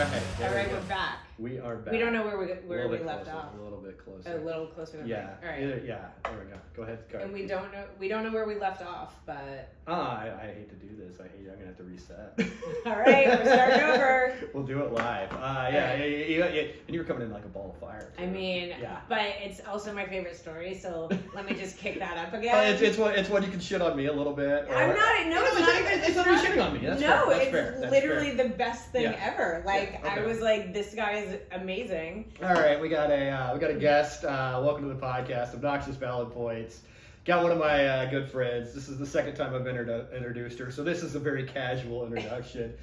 right. All right, we're back. We are back. We don't know where we left closer, off. A little bit closer. A little closer than Yeah. All right. There we go. Go ahead. And we don't know where we left off, but. I hate to do this. I'm gonna have to reset. All right, we're starting over. We'll do it live. Yeah. And you were coming in like a ball of fire. Too. I mean, yeah. But it's also my favorite story, so let me just kick that up again. It's one you can shit on me a little bit. Or, I'm not. No, it's not even. It's not even shitting on me. That's no, fair. It's literally the best thing ever. Like okay. I was like, this guy is amazing. All right, we got a guest. Welcome to the podcast, Obnoxious Valid Points. Got one of my good friends. This is the second time I've introduced her, so this is a very casual introduction.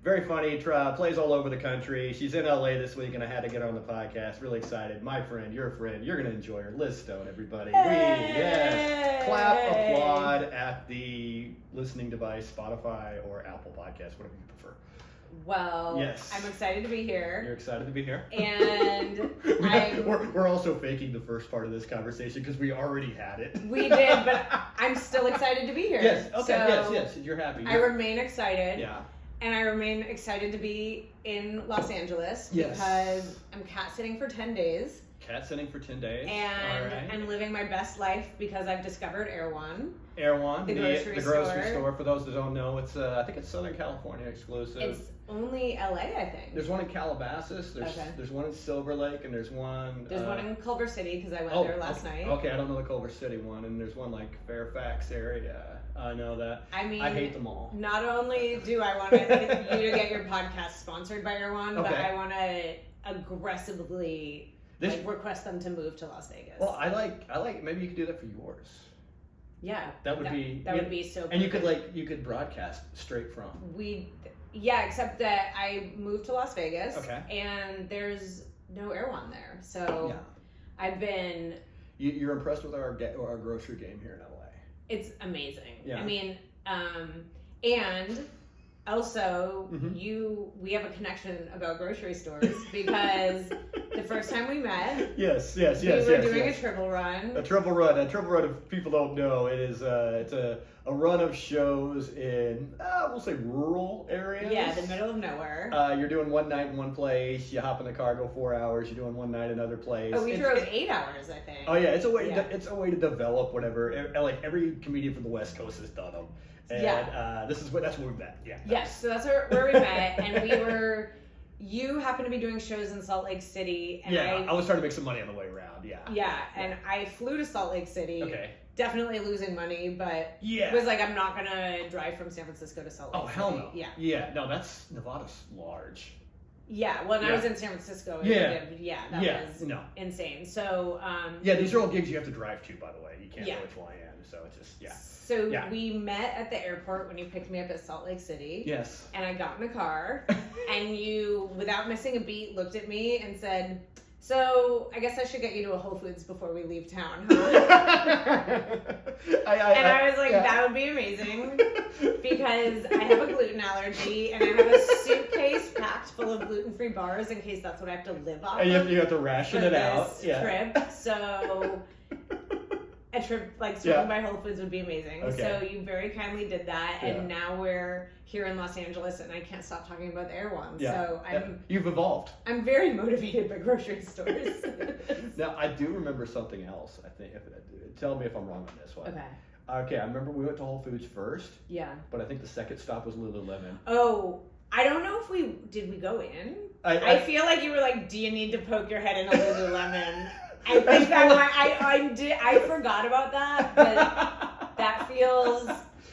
Very funny, plays all over the country. She's in LA this week, and I had to get her on the podcast. Really excited. My friend, your friend, you're going to enjoy her. Liz Stone, everybody. Hey! Yes. Clap, applaud at the listening device, Spotify or Apple Podcast, whatever you prefer. Well, yes. I'm excited to be here. You're excited to be here? And we're also faking the first part of this conversation because we already had it. We did, but I'm still excited to be here. Yes, okay, so yes, you're happy. I remain excited. Yeah. And I remain excited to be in Los Angeles yes. because I'm cat sitting for 10 days. Cat sitting for 10 days. And right. I'm living my best life because I've discovered Erewhon. Erewhon, the grocery store. For those that don't know, it's I think it's Southern California exclusive. It's only LA, I think. There's one in Calabasas. There's one in Silver Lake, and there's one. There's one in Culver City because I went there last night. Okay, I don't know the Culver City one, and there's one like Fairfax area. I know that. I mean, I hate them all. Not only do I want you to get your podcast sponsored by Erewhon, but I want to aggressively request them to move to Las Vegas. Well, I like. Maybe you could do that for yours. Yeah, that would be so. And you could broadcast straight from. Except that I moved to Las Vegas. Okay. And there's no Erewhon there, so I've been. You're impressed with our grocery game here in LA. It's amazing. Yeah. I mean, and also we have a connection about grocery stores because the first time we met, we were doing a triple run. A triple run. If people don't know, it is it's a run of shows in we'll say rural areas. Yeah, the middle of nowhere. You're doing one night in one place. You hop in the car, go 4 hours. You're doing one night another place. Oh, we drove 8 hours, I think. Oh yeah, it's a way. It's a way to develop whatever. Like every comedian from the West Coast has done them. And that's where we met. Yeah. Yes, so that's where we met, and you happened to be doing shows in Salt Lake City. And I was trying to make some money on the way around. Yeah. Yeah, and I flew to Salt Lake City. Okay. Definitely losing money, but was like, I'm not gonna drive from San Francisco to Salt Lake City. Oh hell no. Yeah. Yeah. No, Nevada's large. Yeah, when I was in San Francisco, that was insane. So, these are all gigs you have to drive to, by the way. You can't really fly in, so it's just, So we met at the airport when you picked me up at Salt Lake City. Yes. And I got in the car, and you, without missing a beat, looked at me and said, so I guess I should get you to a Whole Foods before we leave town, huh? I was like, that would be amazing because I have a gluten allergy and I have a suitcase packed full of gluten-free bars in case that's what I have to live off. And you have to ration it out. Trip. So a trip like swinging by Whole Foods would be amazing. Okay. So you very kindly did that, and now we're here in Los Angeles, and I can't stop talking about the Erewhon. So you've evolved. I'm very motivated by grocery stores. Now I do remember something else. I think. Tell me if I'm wrong on this one. Okay. I remember we went to Whole Foods first. Yeah. But I think the second stop was Lululemon. Oh, I don't know if we go in. I feel like you were like, do you need to poke your head in a Lululemon? I think I forgot about that, but that feels.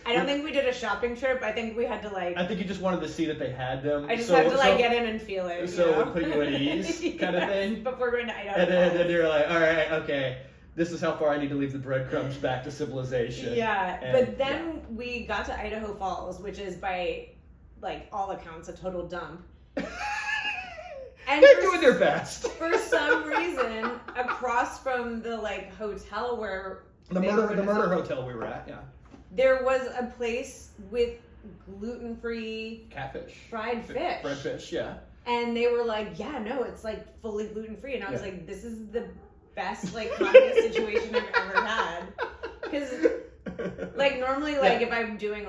I don't think we did a shopping trip. I think we had to I think you just wanted to see that they had them. I just had to get in and feel it. So it would put you at ease, kind of thing. Before going to Idaho. And then you're like, all right, okay. This is how far I need to leave the breadcrumbs back to civilization. Yeah, but then we got to Idaho Falls, which is by all accounts a total dump. And they're doing their best. For some reason, across from the hotel where the murder hotel we were at, there was a place with gluten-free catfish, fried fish. Fried fish, yeah. And they were like, it's fully gluten-free, and I was like, this is the best comedy situation I've ever had, because normally if I'm doing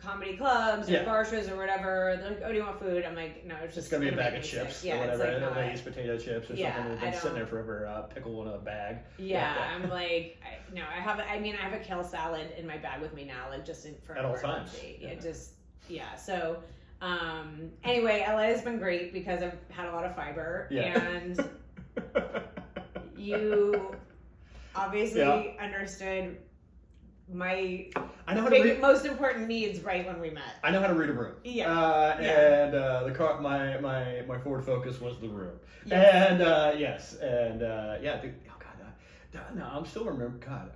comedy clubs or bar shows or whatever. They're like, "Oh, do you want food?" I'm like, "No, it's just gonna be a bag of chips or whatever. It's like Lay's potato chips or something that's been sitting there forever, pickle in a bag." Yeah, I'm like, I have a kale salad in my bag with me now, like just for at all times. So, anyway, LA has been great because I've had a lot of fiber, and you obviously understood my most important needs right when we met. I know how to read a room. And the car, my Ford Focus was the room. Yes. And dude, oh god, no, I'm still remember. God,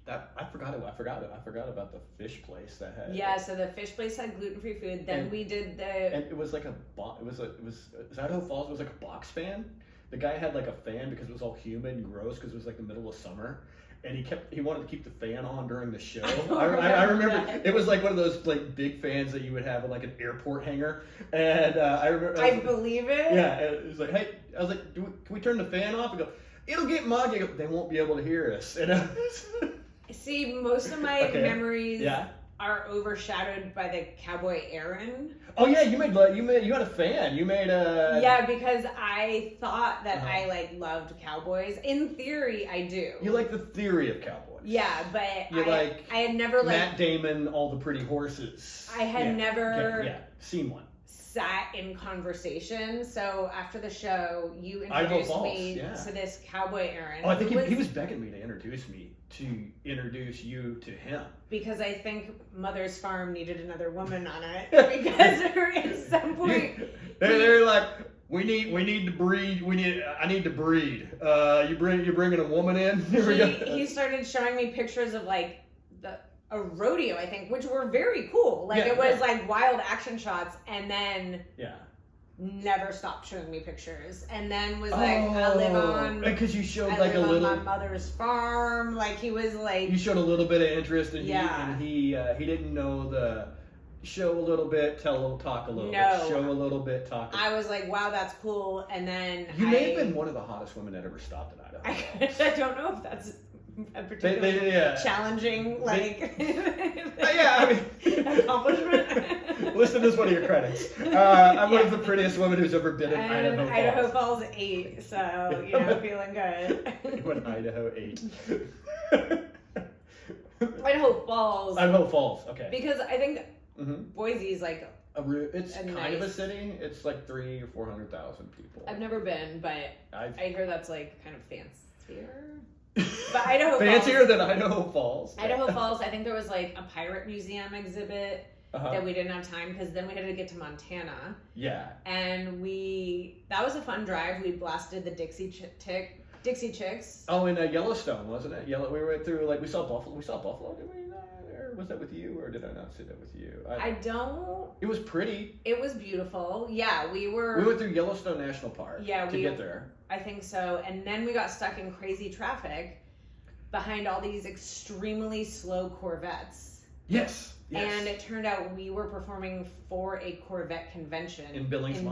I forgot about the fish place that had. Yeah, so the fish place had gluten-free food. Then we did and it was like Idaho Falls. It was like a box fan. The guy had like a fan because it was all humid and gross because it was like the middle of summer. And he wanted to keep the fan on during the show. I remember it was like one of those like big fans that you would have in like an airport hangar. And I remember. I believe it. Yeah, it was like, hey, I was like, can we turn the fan off? And go, it'll get muggy. I go, they won't be able to hear us. And see, most of my memories are overshadowed by the Cowboy Aaron. Oh yeah, you had a fan. You made a. Yeah, because I thought that I like loved cowboys. In theory, I do. You like the theory of cowboys. Yeah, but I had never like Matt Damon, all the pretty horses. I had never seen one. Sat in conversation. So after the show, you introduced me to this Cowboy Aaron. Oh, I think he was begging me to introduce you to him. Because I think Mother's Farm needed another woman on it. Because at some point they're like, we need to breed. I need to breed. You're bringing a woman in. He started showing me pictures of like a rodeo, I think, which were very cool. Like it was like wild action shots, and then never stopped showing me pictures, and then was like, I live on because you showed like a little on my mother's farm. Like he was like, you showed a little bit of interest, and he didn't know the show a little bit, talk a little bit, show a little bit, talk. I was like, wow, that's cool, and then you may have been one of the hottest women that ever stopped in Idaho. I don't know if that's a particularly challenging accomplishment. Listen, this is one of your credits. I'm one of the prettiest women who's ever been in Idaho Falls. Idaho Falls 8, so feeling good. You went Idaho 8. Idaho Falls. Idaho Falls. Okay. Because I think Boise's like it's kind of a city. It's like 300,000 or 400,000 people. I've never been, but I hear that's like kind of fancier. But fancier than Idaho Falls. Idaho Falls, I think there was like a pirate museum exhibit that we didn't have time because then we had to get to Montana. Yeah. And that was a fun drive. We blasted the Dixie Chicks. Oh, in Yellowstone, wasn't it? We went through we saw buffalo. We saw buffalo, did we? Or was that with you, or did I not see that with you? I don't. It was pretty. It was beautiful. Yeah, we went through Yellowstone National Park. Yeah, to get there. I think so. And then we got stuck in crazy traffic behind all these extremely slow Corvettes. Yes. And it turned out we were performing for a Corvette convention in Billings,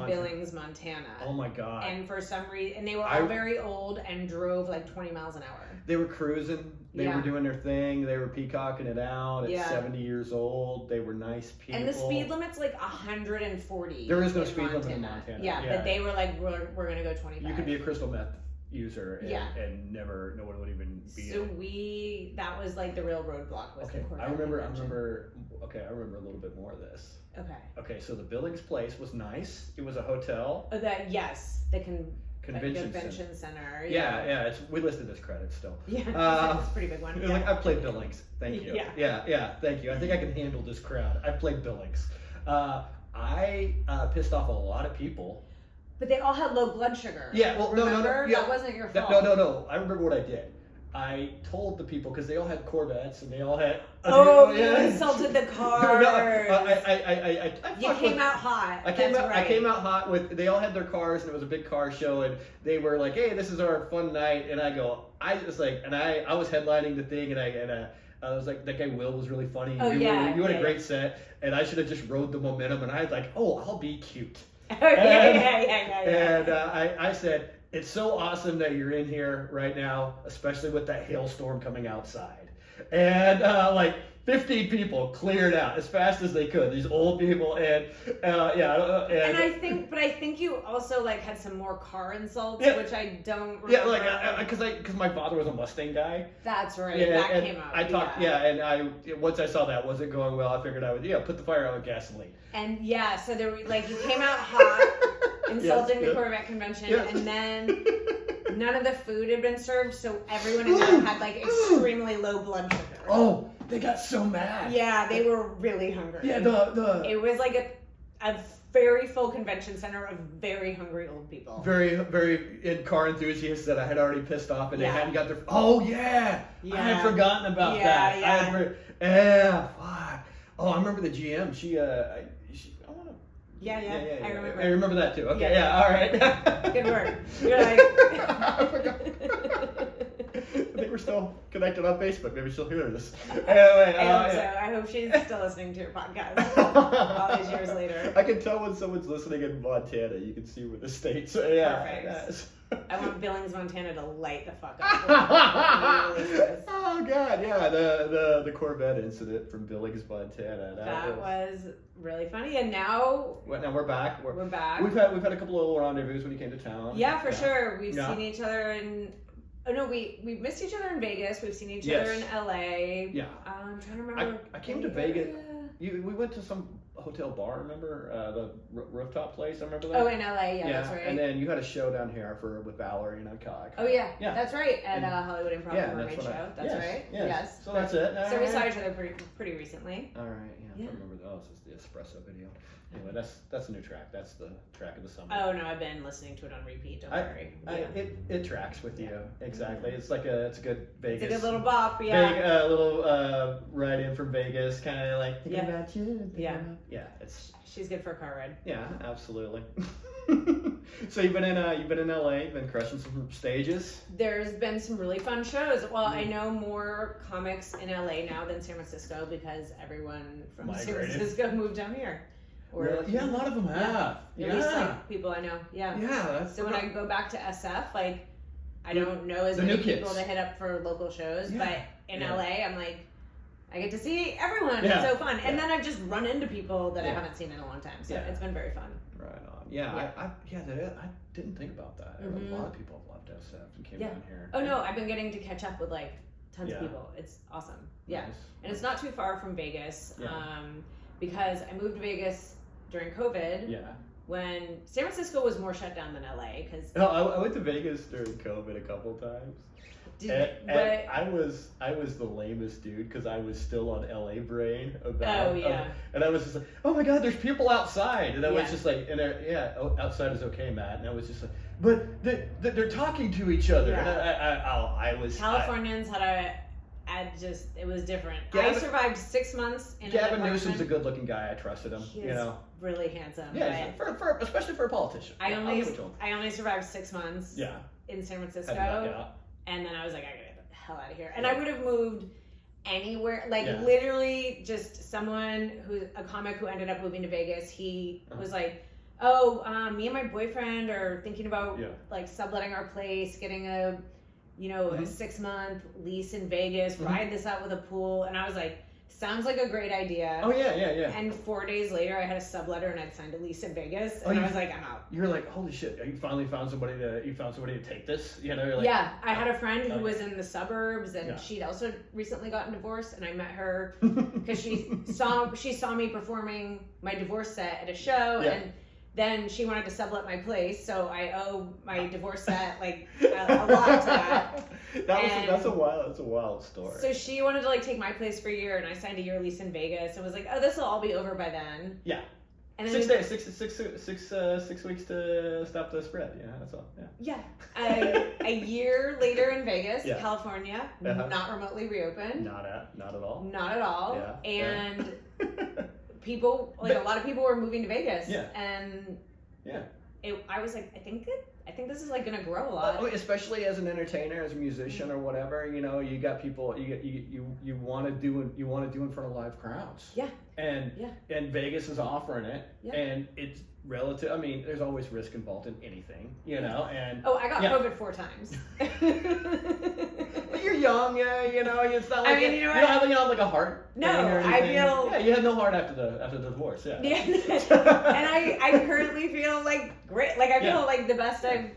Montana. Oh my God. And for some reason, and they were all very old and drove like 20 miles an hour. They were cruising. They were doing their thing. They were peacocking it out at 70 years old. They were nice people. And the speed limit's like 140. There is no speed limit in Montana. Yeah, but they were like, we're going to go 25. You could be a crystal meth user and no one would even be. So that was like the real roadblock was the Corvette. I remember a little bit more of this. Okay, so the Billings place was nice. It was a hotel. The convention center. Yeah. We listed as credits still. Yeah, it's a pretty big one. I played Billings. Thank you. Yeah. Thank you. I think I can handle this crowd. I played Billings. I pissed off a lot of people. But they all had low blood sugar. Yeah, well, remember? No. That wasn't your fault. No. I remember what I did. I told the people, because they all had Corvettes and they all had... you insulted the cars. You came out hot. I came out hot with... They all had their cars and it was a big car show and they were like, hey, this is our fun night. And I was headlining the thing and I was like, that guy Will was really funny. You had a great set and I should have just rode the momentum and I was like, I'll be cute. And I said, it's so awesome that you're in here right now, especially with that hailstorm coming outside. And 15 people cleared out as fast as they could. These old people and I think you also like had some more car insults, which I don't remember. Yeah, like because my father was a Mustang guy. That's right. Yeah, that came out. I talked. And I once I saw that wasn't going well, I figured I would put the fire out with gasoline. And so there were like you came out hot, insulting the Corvette convention, and then none of the food had been served, so everyone in there had like extremely low blood sugar. Oh, they got so mad. Yeah, they were really hungry. Yeah, it was like a very full convention center of very hungry old people. Very, very car enthusiasts that I had already pissed off, and they hadn't got their. Oh yeah, I had forgotten about that. Fuck. Oh, I remember the GM. I remember that too. Okay, all right. Good work. You're like. I forgot. I think we're still connected on Facebook. Maybe she'll hear this. Anyway, I hope she's still listening to your podcast all these years later. I can tell when someone's listening in Montana. You can see where the states. Perfect. I want Billings, Montana to light the fuck up. Oh God, yeah, the Corvette incident from Billings, Montana. That was really funny, and now we're back. We're back. We've had a couple of little rendezvous when you came to town. Yeah, for sure. We've seen each other in. Oh no, we've missed each other in Vegas. We've seen each other in LA. Yeah. I'm trying to remember. I came to Vegas. We went to some hotel bar, remember? The rooftop place, I remember that? Oh, in LA, that's right. And then you had a show down here with Valerie and Iconic. Oh, yeah, that's right, at Hollywood Improv Mermaid Show. That's right. Yes. So that's it. So we saw each other pretty recently. All right, I remember those. It's the espresso video. Anyway, that's a new track. That's the track of the summer. Oh no, I've been listening to it on repeat. Don't worry. It tracks with you exactly. It's like it's a good Vegas. It's a good little bop. Yeah. Big little ride in from Vegas, kind of like thinking about you. It's. She's good for a car ride. Yeah, absolutely. So you've been in LA. You've been crushing some stages. There's been some really fun shows. Well, I know more comics in LA now than San Francisco because everyone from San Francisco moved down here. Really? Yeah, a lot of them have. At least like people I know. Yeah. Yeah. So when I go back to SF, like I don't know as many people to hit up for local shows, but in LA, I'm like, I get to see everyone. It's so fun. And then I've just run into people that I haven't seen in a long time. So it's been very fun. Right on. Yeah. I didn't think about that. A lot of people have left SF and came down here. Oh no, I've been getting to catch up with like tons of people. It's awesome. Yeah. Nice. And it's not too far from Vegas. Because I moved to Vegas during COVID. Yeah. When San Francisco was more shut down than LA, because I went to Vegas during COVID a couple times. And I was the lamest dude because I was still on LA brain about. And I was just like, oh my God, there's people outside, and I was just like, outside is okay, Matt. And I was just like, but they're talking to each other. And I was Californians it was different. I survived 6 months in Gavin Newsom's a good-looking guy. I trusted him. He is really handsome. Yeah, especially for a politician. I only survived 6 months. In San Francisco, and then I was like, I gotta get the hell out of here. And I would have moved anywhere, literally, just a comic who ended up moving to Vegas. He was like, me and my boyfriend are thinking about like subletting our place, getting a 6-month lease in Vegas, ride this out with a pool. And I was like, sounds like a great idea. Oh, yeah. And 4 days later, I had a subletter and I'd signed a lease in Vegas. And I was like, I'm out. You were like, holy shit, you finally found somebody to take this? You're like, I had a friend who was in the suburbs and she'd also recently gotten divorced. And I met her because she saw me performing my divorce set at a show. And then she wanted to sublet my place, so I owe my divorce set like a lot to that. That's a wild story. So she wanted to like take my place for a year, and I signed a year lease in Vegas, and was like, oh, this will all be over by then. Yeah. And then 6 days, six weeks to stop the spread. Yeah, that's all. Yeah. A year later in Vegas, California, not remotely reopened. Not at all. Not at all. Yeah. And. People a lot of people were moving to Vegas, and I was like, I think this is like gonna grow a lot. Especially as an entertainer, as a musician, or whatever. You got people you want to do in front of live crowds. Yeah. And Vegas is offering it, and it's relative. I mean, there's always risk involved in anything, And I got COVID 4 times. But you're young, yeah, you know, it's not like I mean, you know you don't have like a heart. No, or I anything. feel. Yeah, you had no heart after the divorce, yeah. Yeah, and I currently feel like great. Like I feel like the best I've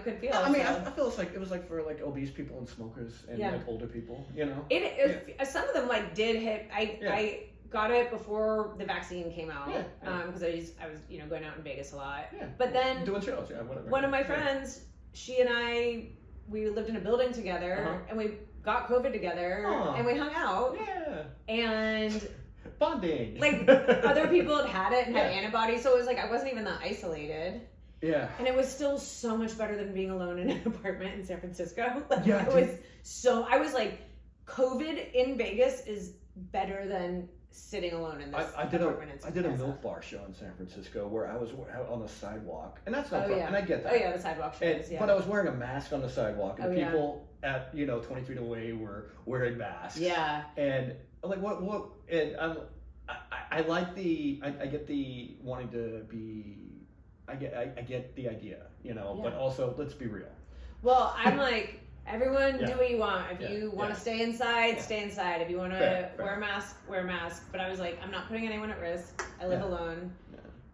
could feel. I mean, so. I feel it was like for like obese people and smokers and like older people, you know. Some of them like did hit. I got it before the vaccine came out because I was going out in Vegas a lot. Yeah. But then doing shows, whatever. One of my friends, she and we lived in a building together and we got COVID together and we hung out. Yeah. And bonding. Like other people had it and had antibodies, so it was like I wasn't even that isolated. Yeah. And it was still so much better than being alone in an apartment in San Francisco. Like, I was like, COVID in Vegas is better than sitting alone in this apartment in San Francisco. I did a milk bar show in San Francisco where I was on the sidewalk, and that's not fun, and I get that. Oh yeah, the sidewalk shows. But I was wearing a mask on the sidewalk, and people at 20 feet away were wearing masks. Yeah. And I'm like, what? And I like I get the wanting to be. I get the idea, but also let's be real. Well, I'm like, everyone do what you want. If you want to stay inside, stay inside. If you want to wear a mask, wear a mask. But I was like, I'm not putting anyone at risk. I live alone.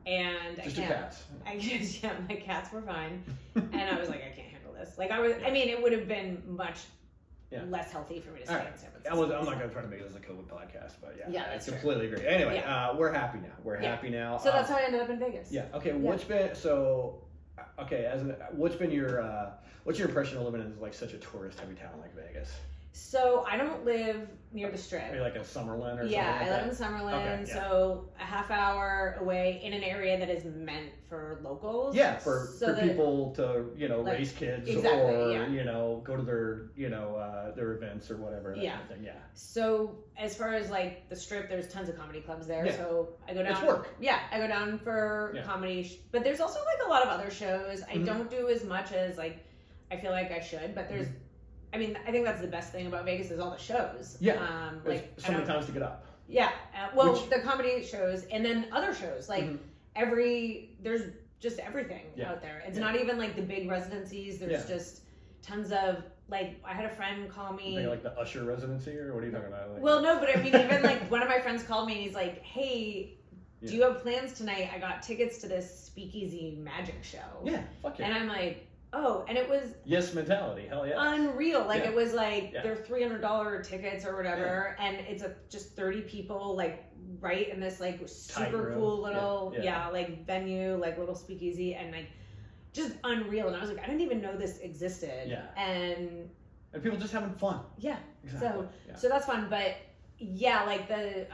And just I can't. Your cats. My cats were fine. And I was like, I can't handle this. Like it would have been much less healthy for me to stay in San Francisco. I'm not going to try to make this a COVID podcast, but I completely agree. Anyway, we're happy now. We're happy now. So that's how I ended up in Vegas. Yeah. Okay. What's been what's your impression of living in like such a tourist-heavy town like Vegas? So I don't live near the Strip. Are you like in Summerlin or something? Yeah, I live in Summerlin, so a half hour away in an area that is meant for locals. Yeah, for people to raise kids or go to their events or whatever. That kind of thing. Yeah. So as far as like the Strip, there's tons of comedy clubs there. Yeah. So I go down. It's work. Yeah, I go down for comedy, but there's also like a lot of other shows. I don't do as much as like I feel like I should, but there's. I mean, I think that's the best thing about Vegas is all the shows. Yeah. Like so many times to get up. Yeah. The comedy shows and then other shows like there's just everything out there. It's not even like the big residencies. There's just tons of like I had a friend call me. Like the Usher residency or what are you talking about? Like, well, no, but I mean even like one of my friends called me and he's like, "Hey, do you have plans tonight? I got tickets to this speakeasy magic show." Yeah. Fuck yeah. And I'm like. Oh, and it was yes mentality, hell yeah, unreal. Like it was like they're $300 tickets or whatever, and it's just 30 people like right in this like super cool little like venue, like little speakeasy, and like just unreal. And I was like, I didn't even know this existed. Yeah, and people just having fun. Yeah, exactly. So that's fun, but. Yeah, like it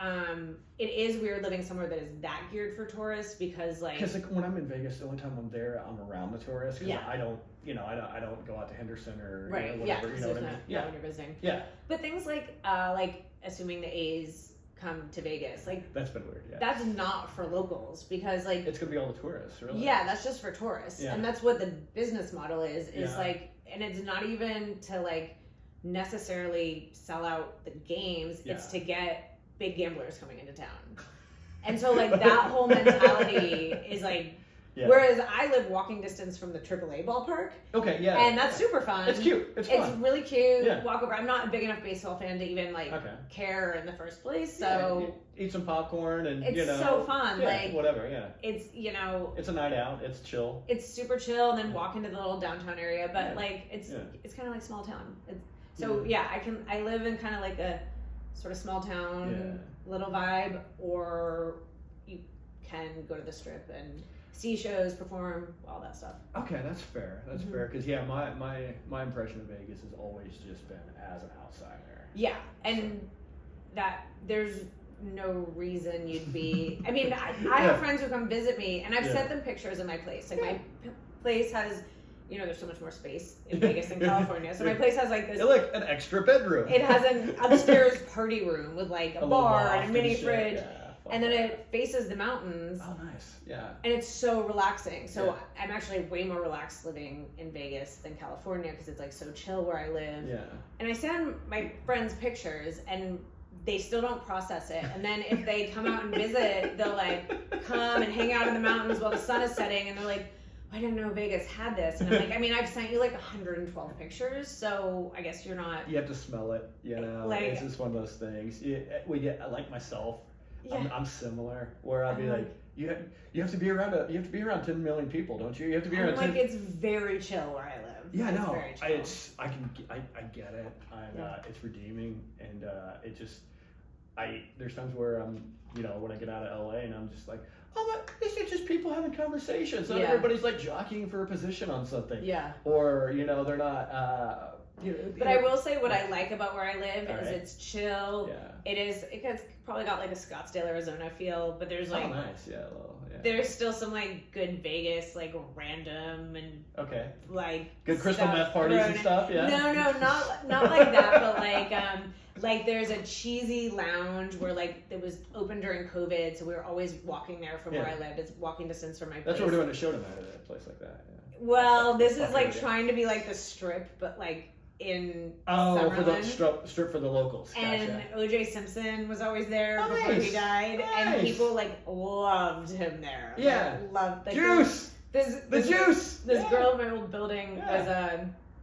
is weird living somewhere that is that geared for tourists because like when I'm in Vegas, the only time I'm there, I'm around the tourists because I don't go out to Henderson or whatever. You know what I mean? Yeah, when you're visiting. Yeah. But things like assuming the A's come to Vegas, like that's been weird. Yeah. That's not for locals because like it's gonna be all the tourists, really. Yeah, that's just for tourists, and that's what the business model is like, and it's not even to like. Necessarily sell out the games. It's to get big gamblers coming into town, and so like that whole mentality is like. Yeah. Whereas I live walking distance from the AAA ballpark. Okay, yeah. And that's super fun. It's cute. It's fun. It's really cute. Yeah. Walk over. I'm not a big enough baseball fan to even care in the first place. So eat some popcorn and it's so fun. Yeah, like whatever. Yeah. It's it's a night out. It's chill. It's super chill, and then walk into the little downtown area. But like it's kind of like small town. So I live in kind of like a sort of small town little vibe, or you can go to the Strip and see shows, perform, all that stuff. Okay, that's fair. That's fair because my impression of Vegas has always just been as an outsider. Yeah, and that there's no reason you'd be. I mean, I have friends who come visit me, and I've sent them pictures of my place. Like my place has. There's so much more space in Vegas than California. So my place has like this. Like an extra bedroom. It has an upstairs party room with like a bar and a mini fridge. And then it faces the mountains. Oh, nice. Yeah. And it's so relaxing. So I'm actually way more relaxed living in Vegas than California because it's like so chill where I live. Yeah. And I send my friends pictures and they still don't process it. And then if they come out and visit, they'll like come and hang out in the mountains while the sun is setting. And they're like, I didn't know Vegas had this. And I'm like, I mean, I've sent you like 112 pictures, so I guess you're not. You have to smell it, you know. Like, it's just one of those things. We get like myself. Yeah. I'm similar, where I'll be like, you have to be around 10 million people, don't you? You have to be around. Like, it's very chill where I live. Yeah, no, very chill. I get it. It's redeeming, and it just there's times where I'm, you know, when I get out of LA and I'm just like, oh, but this is just people having conversations. Not everybody's like jockeying for a position on something. Yeah. Or, you know, they're not. But I will say what I like about where I live is it's chill. Yeah. It's probably got like a Scottsdale, Arizona feel, but there's like. Oh, nice. Yeah, a little. Yeah. There's still some like good Vegas, like random and like good crystal meth parties and stuff. Yeah. No, not like that, but like there's a cheesy lounge where like it was open during COVID, so we were always walking there from where I lived. It's walking distance from my place. That's what we're doing a show tonight at a place like that. Yeah. Well, this is like trying to be like the Strip, but like in Summerlin. For the strip for the locals. And O.J. Simpson was always there before he died, and people like loved him there. Yeah, like, loved the juice. This girl in my old building was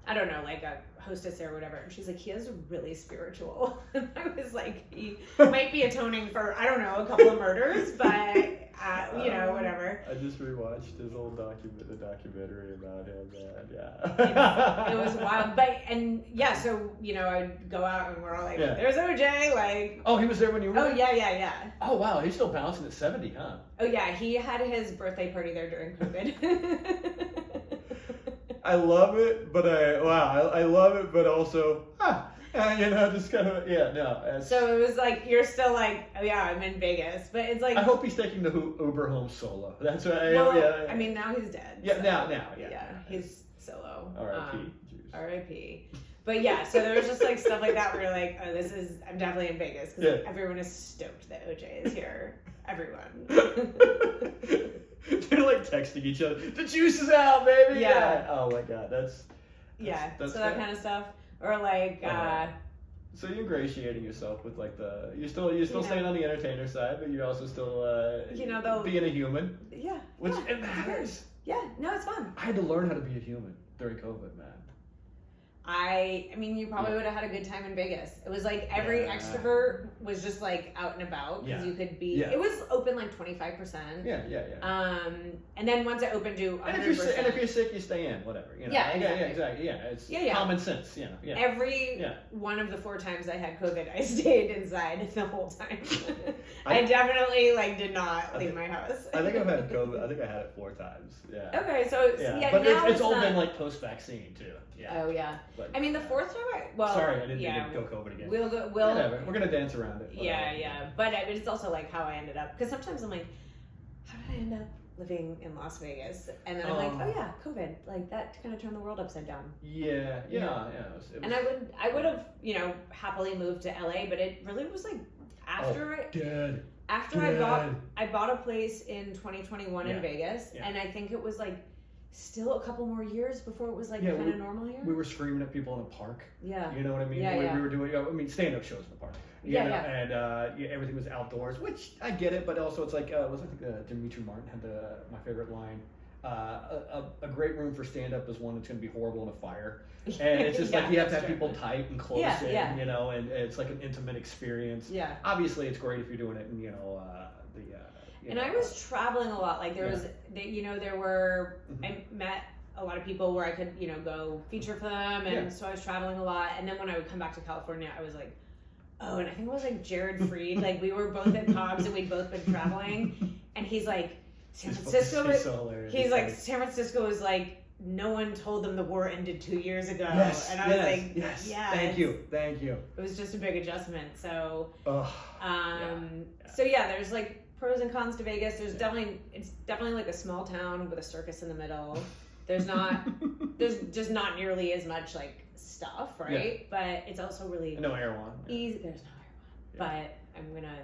I don't know, like a hostess there or whatever, and she's like, he is really spiritual. And I was like, he might be atoning for, I don't know, a couple of murders, but you know, whatever. I just rewatched his old documentary about him, man. It was wild, so you know, I'd go out and we're all like, there's OJ, like. Oh, he was there when you were. Oh yeah. Oh wow, he's still bouncing at 70, huh? Oh yeah, he had his birthday party there during COVID. I love it, but I love it, but also, you know, just kind of, So it was like, you're still like, oh yeah, I'm in Vegas, but it's like. I hope he's taking the Uber home solo. That's what I mean, now he's dead. Yeah, so, now, Yeah, he's solo. R.I.P. R.I.P. But yeah, so there was just like stuff like that where you're like, oh, I'm definitely in Vegas, because everyone is stoked that OJ is here. Everyone. They're like texting each other. The juice is out, baby. Yeah. Oh my god, that's so that kind of stuff, or like. So you're ingratiating yourself with like you're still staying on the entertainer side, but you're also still being a human. Yeah. Which it matters. Yeah. No, it's fun. I had to learn how to be a human during COVID, man. I mean, you probably would have had a good time in Vegas. It was like every extrovert was just like out and about because you could be. It was open like 25%. Yeah. And then once it opened to 100%. And if you're sick, you stay in. Whatever. You know? Yeah. Exactly. Exactly. Yeah. It's common sense. You know. Yeah. Every one of the 4 times I had COVID, I stayed inside the whole time. I definitely did not leave my house. I think I've had COVID. I think I had it 4 times. Yeah. Okay, so but now it's all been like post-vaccine too. Yeah. Oh yeah. Like, I mean, the 4th time sorry, I didn't mean to go COVID again. Whatever. We're gonna dance around it. Yeah. But it's also like how I ended up, because sometimes I'm like, how did I end up living in Las Vegas? And then I'm like, oh yeah, COVID. Like that kind of turned the world upside down. Yeah. It was, and I would have, happily moved to LA, but it really was like after I bought a place in 2021 in Vegas, and I think it was like still a couple more years before it was like kind of normal here. We were screaming at people in the park. Yeah. You know what I mean? We were doing, stand-up shows in the park. And everything was outdoors, which I get it, but also it's like, I think Dimitri Martin had my favorite line. A great room for stand-up is one that's going to be horrible in a fire. And it's just like you have to have people tight and close in, and it's like an intimate experience. Yeah. Obviously, it's great if you're doing it in, and I was traveling a lot. Like there was, I met a lot of people where I could, go feature for them. And so I was traveling a lot. And then when I would come back to California, I was like, oh, and I think it was like Jared Freed. Like we were both at Cobb's and we'd both been traveling. And he's like, San Francisco San Francisco is like, no one told them the war ended 2 years ago. Yes, and I was like, yes. Thank you. It was just a big adjustment. So, so there's like pros and cons to Vegas. It's definitely like a small town with a circus in the middle. There's just not nearly as much like stuff, right? But it's also really no Erewhon. Easy. There's no Erewhon. But I'm gonna.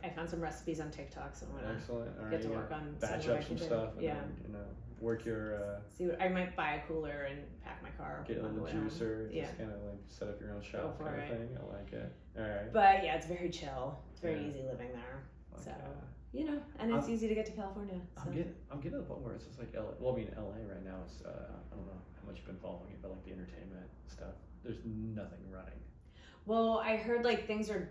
I found some recipes on TikTok, so I'm gonna get to work on batch up some stuff. And then, work your. See what I might buy a cooler and pack my car. Get a little juicer. Just kind of like set up your own shop kind of thing. I like it. All right. But it's very chill. It's very easy living there. So You know, and it's easy to get to California. So. I'm getting to the point where it's just like LA. Well, I mean, LA right now is I don't know how much you've been following it, but like the entertainment stuff, there's nothing running. Well, I heard like things are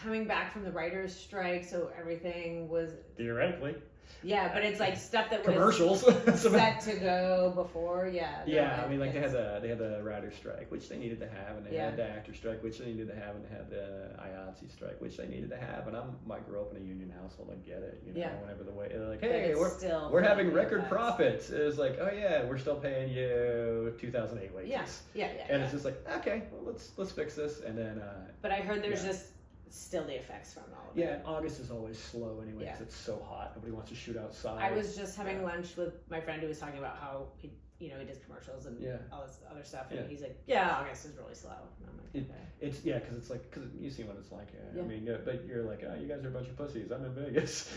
coming back from the writers' strike, so everything was theoretically. Yeah, but it's like stuff that was commercials set to go before. Yeah. Yeah, I mean, like they had the writer's strike, which they needed to have, and they had the actor strike, which they needed to have, and they had the IATSE strike, which they needed to have. And I grew up in a union household. I get it. You know, whenever they're like, hey, we're having record profits. It's like, oh yeah, we're still paying you 2008 wages. Yeah. And it's just like, okay, well, let's fix this, and then. But I heard there's just still the effects from all of it. Yeah, and August is always slow anyway because it's so hot. Nobody wants to shoot outside. I was just having lunch with my friend who was talking about how he does commercials and all this other stuff, and he's like, August is really slow. And I'm like, okay. It's because you see what it's like. I mean, but you're like, oh, you guys are a bunch of pussies. I'm in Vegas.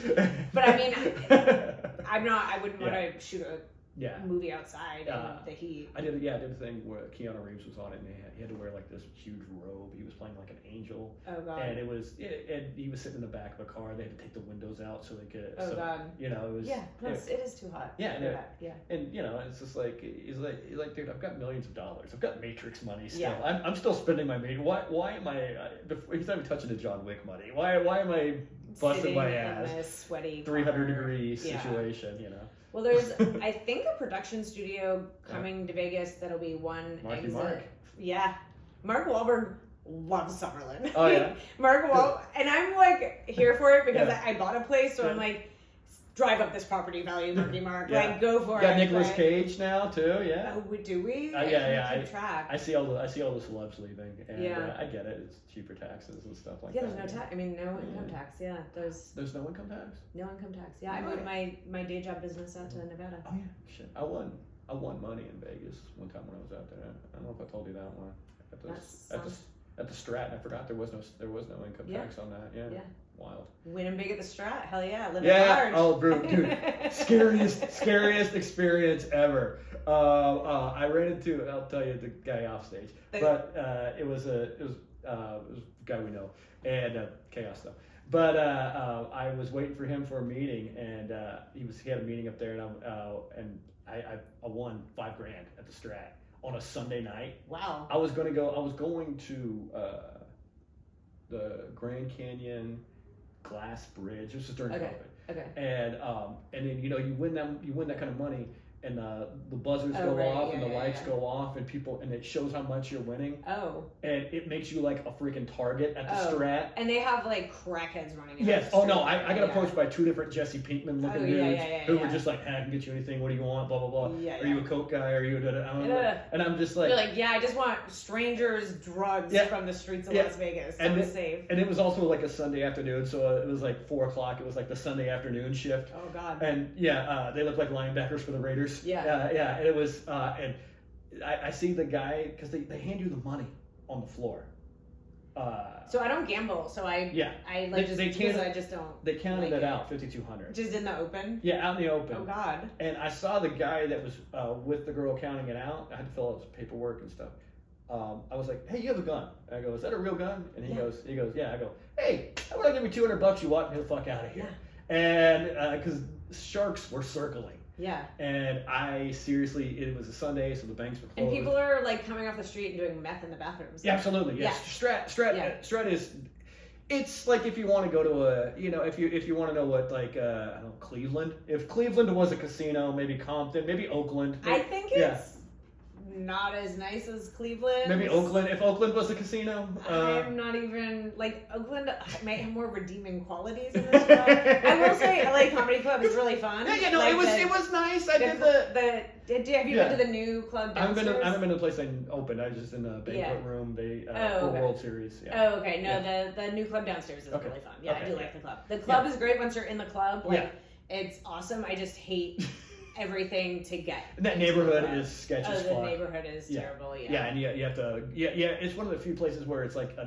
But I mean, I'm not. I wouldn't want to shoot a movie outside in the heat. I did a thing where Keanu Reeves was on it, and he had to wear like this huge robe. He was playing like an angel. Oh God! And and he was sitting in the back of a car. They had to take the windows out so they could. Oh God! You know, it was. Yeah, it is too hot. Yeah, and you know, it's just like he's like, dude, I've got millions of dollars. I've got Matrix money still. Yeah. I'm still spending my money. Why am I? He's not even touching the John Wick money. Why am I busting my ass? In this sweaty 300-degree situation. You know. Well, there's, I think, a production studio coming to Vegas that'll be one exit. Mark. Yeah. Mark Wahlberg loves Summerlin. Oh, yeah? Mark Wahlberg. And I'm, like, here for it because I bought a place, so I'm like, drive up this property value, Mark. Like, go for it. Got Nicolas Cage now, too, yeah. Oh, do we? I see all the celebs leaving, and I get it. It's cheaper taxes and stuff like that. Yeah, there's no tax. I mean, no income tax. Yeah, there's no income tax. No income tax. Yeah, I moved my day job business out to Nevada. Oh yeah, shit. I won money in Vegas one time when I was out there. I don't know if I told you that one. At the Strat, I forgot there was no income tax on that. Yeah. Wild. Winning big at the Strat. Hell yeah. Living large. Oh, bro, dude. scariest experience ever. I ran into, I'll tell you the guy off stage, but it was a guy we know, and chaos though. But I was waiting for him for a meeting, and he had a meeting up there, and I won $5,000 at the Strat on a Sunday night. Wow. I was going to the Grand Canyon Glass Bridge. This was during COVID. Okay. And then you win that kind of money, and the buzzers go off and the lights go off, and it shows how much you're winning. Oh. And it makes you like a freaking target at the Strat. And they have like crackheads running. Yes. Oh no, I got approached by 2 different Jesse Pinkman looking dudes who were just like, hey, I can get you anything. What do you want? Blah blah blah. Are you a coke guy? Are you and I'm just like, you're like, I just want strangers drugs from the streets of Las Vegas. And safe. And it was also like a Sunday afternoon, so it was like 4:00. It was like the Sunday afternoon shift. Oh God. And they looked like linebackers for the Raiders. Yeah. And it was, and I see the guy, because they hand you the money on the floor. So I don't gamble, so I just don't. They counted it out, $5,200. Just in the open? Yeah, out in the open. Oh God. And I saw the guy that was with the girl counting it out. I had to fill out his paperwork and stuff. I was like, hey, you have a gun. And I go, is that a real gun? And he goes, yeah. I go, hey, how about I give you $200 you want and get the fuck out of here? Yeah. And because sharks were circling. Yeah. And it was a Sunday, so the banks were closed. And people are like coming off the street and doing meth in the bathrooms. Yeah, absolutely. Yes. Yeah. Strat is, it's like if you want to go to if you want to know what, like, I don't know, Cleveland. If Cleveland was a casino, maybe Compton, maybe Oakland. I think it's not as nice as Cleveland. Maybe Oakland. If Oakland was a casino, I'm not even like Oakland might have more redeeming qualities in this job. I will say, LA Comedy Club is really fun. Yeah, no, like it was nice. I did have you been to the new club downstairs? I haven't been to the place I opened. I was just in the banquet room. For World Series. Yeah. Oh, okay. No, the new club downstairs is really fun. Yeah, I do like the club. The club is great once you're in the club. Like, it's awesome. I just hate everything to get. That neighborhood is sketchy as fuck. The neighborhood is terrible. Yeah, and you have to. It's one of the few places where it's like a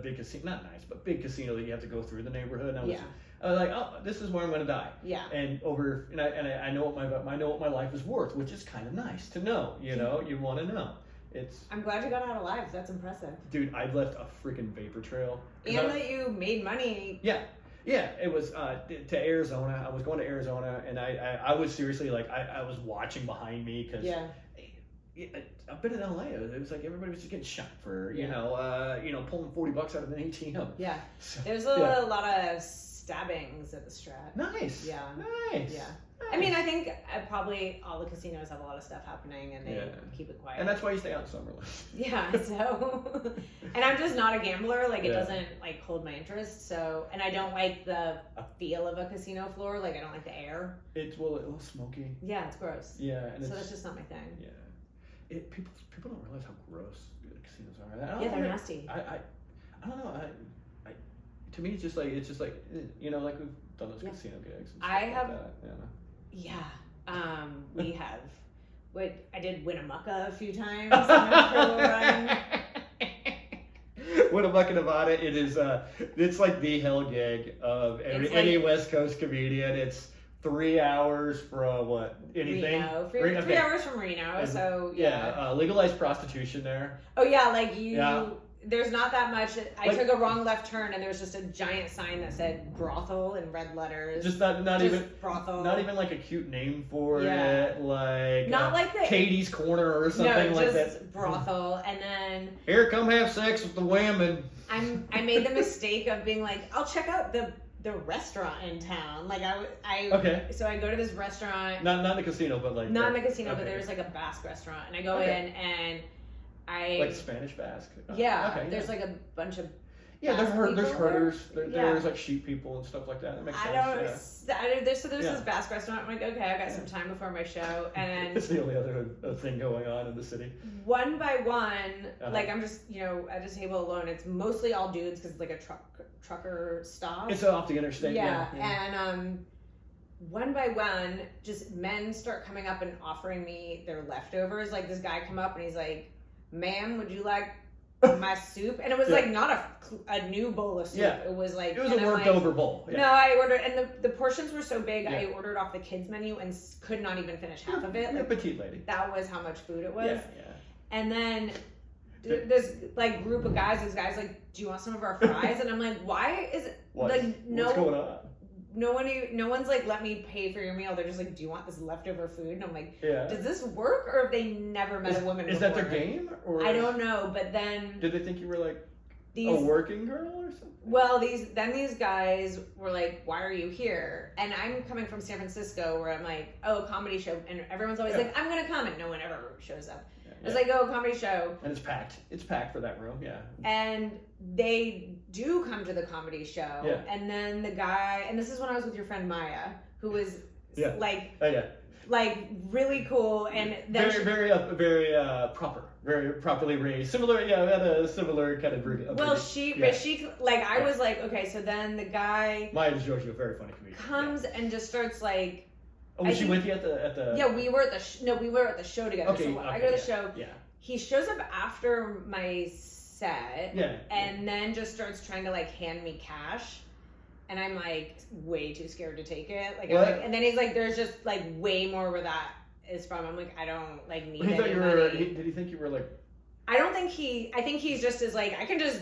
big casino, not nice, but big casino that you have to go through the neighborhood. And I was like, oh, this is where I'm gonna die. Yeah. And I know what my life is worth, which is kind of nice to know. You want to know. I'm glad you got out alive. That's impressive. Dude, I left a freaking vapor trail. And that you made money. Yeah. Yeah, it was to Arizona. I was going to Arizona, and I was seriously like I was watching behind me because I've been in LA. It was like everybody was just getting shot for pulling $40 out of an ATM. Yeah, so, there's a lot of stabbings at the Strat. Nice. Yeah. Nice. Yeah. I mean, I think probably all the casinos have a lot of stuff happening, and they keep it quiet. And that's why you stay on Summerlin. Yeah. So, and I'm just not a gambler. Like, it doesn't like hold my interest. So, and I don't like the feel of a casino floor. Like, I don't like the air. It's a little smoky. Yeah, it's gross. Yeah, and so that's just not my thing. Yeah. People don't realize how gross casinos are. They're nasty. I don't know. To me, it's just like we've done those casino gigs. And I have. Like that, we have. I did Winnemucca a few times. Run. Winnemucca, Nevada. It is. It's like the hell gig of any West Coast comedian. It's 3 hours from what? Anything? Reno. 3 hours from Reno. So legalized prostitution there. Oh yeah, like you. Yeah. There's not that much. I took a wrong left turn, and there was just a giant sign that said brothel in red letters. Just not even brothel. Not even like a cute name for it, like not like the Katie's Corner or something like that. Just brothel, and then here, come have sex with the women. I made the mistake of being like, I'll check out the restaurant in town. Like so I go to this restaurant. Not in the casino, but like not in the casino, but there's like a Basque restaurant, and I go in and. Like Spanish Basque. There's like a bunch of there's herders. There's like sheep people and stuff like that. That makes sense. So there's this Basque restaurant. I'm like, okay, I got some time before my show, and it's the only other thing going on in the city. One by one, like I'm just at a table alone. It's mostly all dudes because it's like a trucker stop. It's off the interstate. And one by one, just men start coming up and offering me their leftovers. Like this guy come up and he's like, ma'am, would you like my soup? And it was like not a new bowl of soup. It was like a worked over bowl. No, I ordered, and the portions were so big. I ordered off the kids menu and could not even finish half of it. You're a petite lady. That was how much food it was. Yeah. And then this like group of guys. This guy's like, do you want some of our fries? And I'm like, why is it what's going on? No one's like, let me pay for your meal. They're just like, do you want this leftover food? And I'm like, does this work? Or have they never met a woman before? Is that their game? Or I don't know. But then did they think you were like a working girl or something? Well, these guys were like, why are you here? And I'm coming from San Francisco where I'm like, oh, comedy show, and everyone's always like, I'm gonna come, and no one ever shows up. It's like, oh, comedy show. And it's packed. It's packed for that room, And they do come to the comedy show. Yeah. And then the guy, and this is when I was with your friend Maya, who was like really cool, and then very proper, very properly raised. Similar, we had a similar kind of. But she like I was like, okay, so then the guy Maya Giorgio, very funny comedian, comes and just starts like. Oh, was she with you at the? Yeah, we were at the we were at the show together. Okay, so I go to the show. Yeah. He shows up after my set. Yeah. And then just starts trying to like hand me cash, and I'm like way too scared to take it. Like, and then he's like, "There's just like way more where that is from." I'm like, I don't like need any money. Did he think you were like? I don't think I think he's just as like I can just.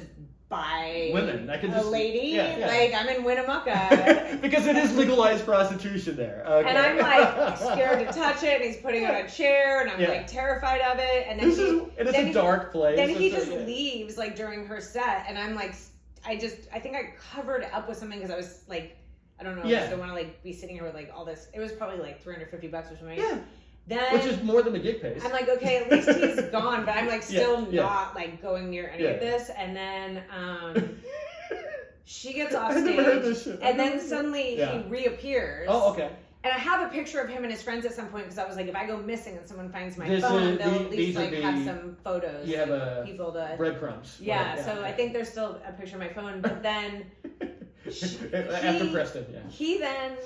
By women, I can just lady, like I'm in Winnemucca because it is legalized prostitution there. Okay. And I'm like scared to touch it, and he's putting it on a chair, and I'm like terrified of it. And then it's a dark place. Then he just leaves like during her set, and I'm like, I think I covered it up with something because I was like, I don't know, I just don't want to like be sitting here with like all this. It was probably like $350 or something. Yeah. Then, which is more than the gig pays. I'm like, okay, at least he's gone, but I'm like still not like going near any of this. And then she gets off stage, and then suddenly he reappears. Oh, okay. And I have a picture of him and his friends at some point because I was like, if I go missing and someone finds my phone, they'll at least like have some photos. You have people to breadcrumbs. Yeah, so I think there's still a picture of my phone, but then after Preston, he then.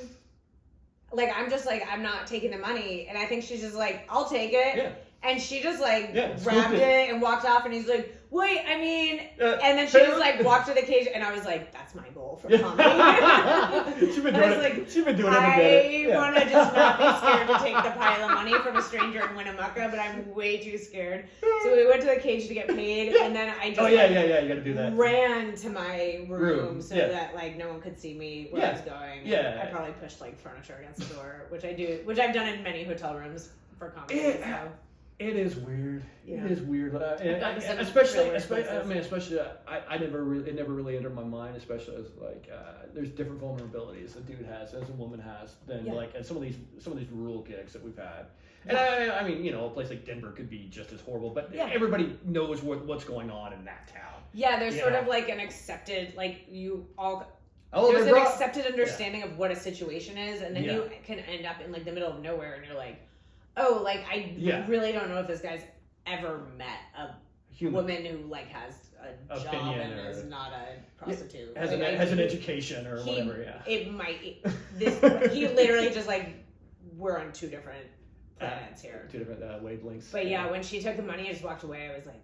Like, I'm just like, I'm not taking the money. And I think she's just like, I'll take it. Yeah. And she just like grabbed it and walked off, and he's like, wait, I mean, and then she just like walked to the cage, and I was like, that's my goal for comedy. She's been doing it. I want to just not be scared to take the pile of money from a stranger in Winnemucca, but I'm way too scared. So we went to the cage to get paid, and then I just you gotta do that. Ran to my room so that like no one could see me where I was going. Yeah. I probably pushed like furniture against the door, which I've done in many hotel rooms for comedy. It is weird. Yeah. It is weird, especially. I never really entered my mind, especially as like there's different vulnerabilities a dude has, as a woman has, than like at some of these rural gigs that we've had. And I mean, a place like Denver could be just as horrible, but everybody knows what's going on in that town. Yeah, there's sort of like an accepted, like there's an accepted understanding of what a situation is, and then you can end up in like the middle of nowhere, and you're like, oh, like I really don't know if this guy's ever met a woman who like has a job and is not a prostitute, has an education or whatever. Yeah, it might. He literally just like we're on two different planets here, two different wavelengths. But when she took the money and just walked away, I was like,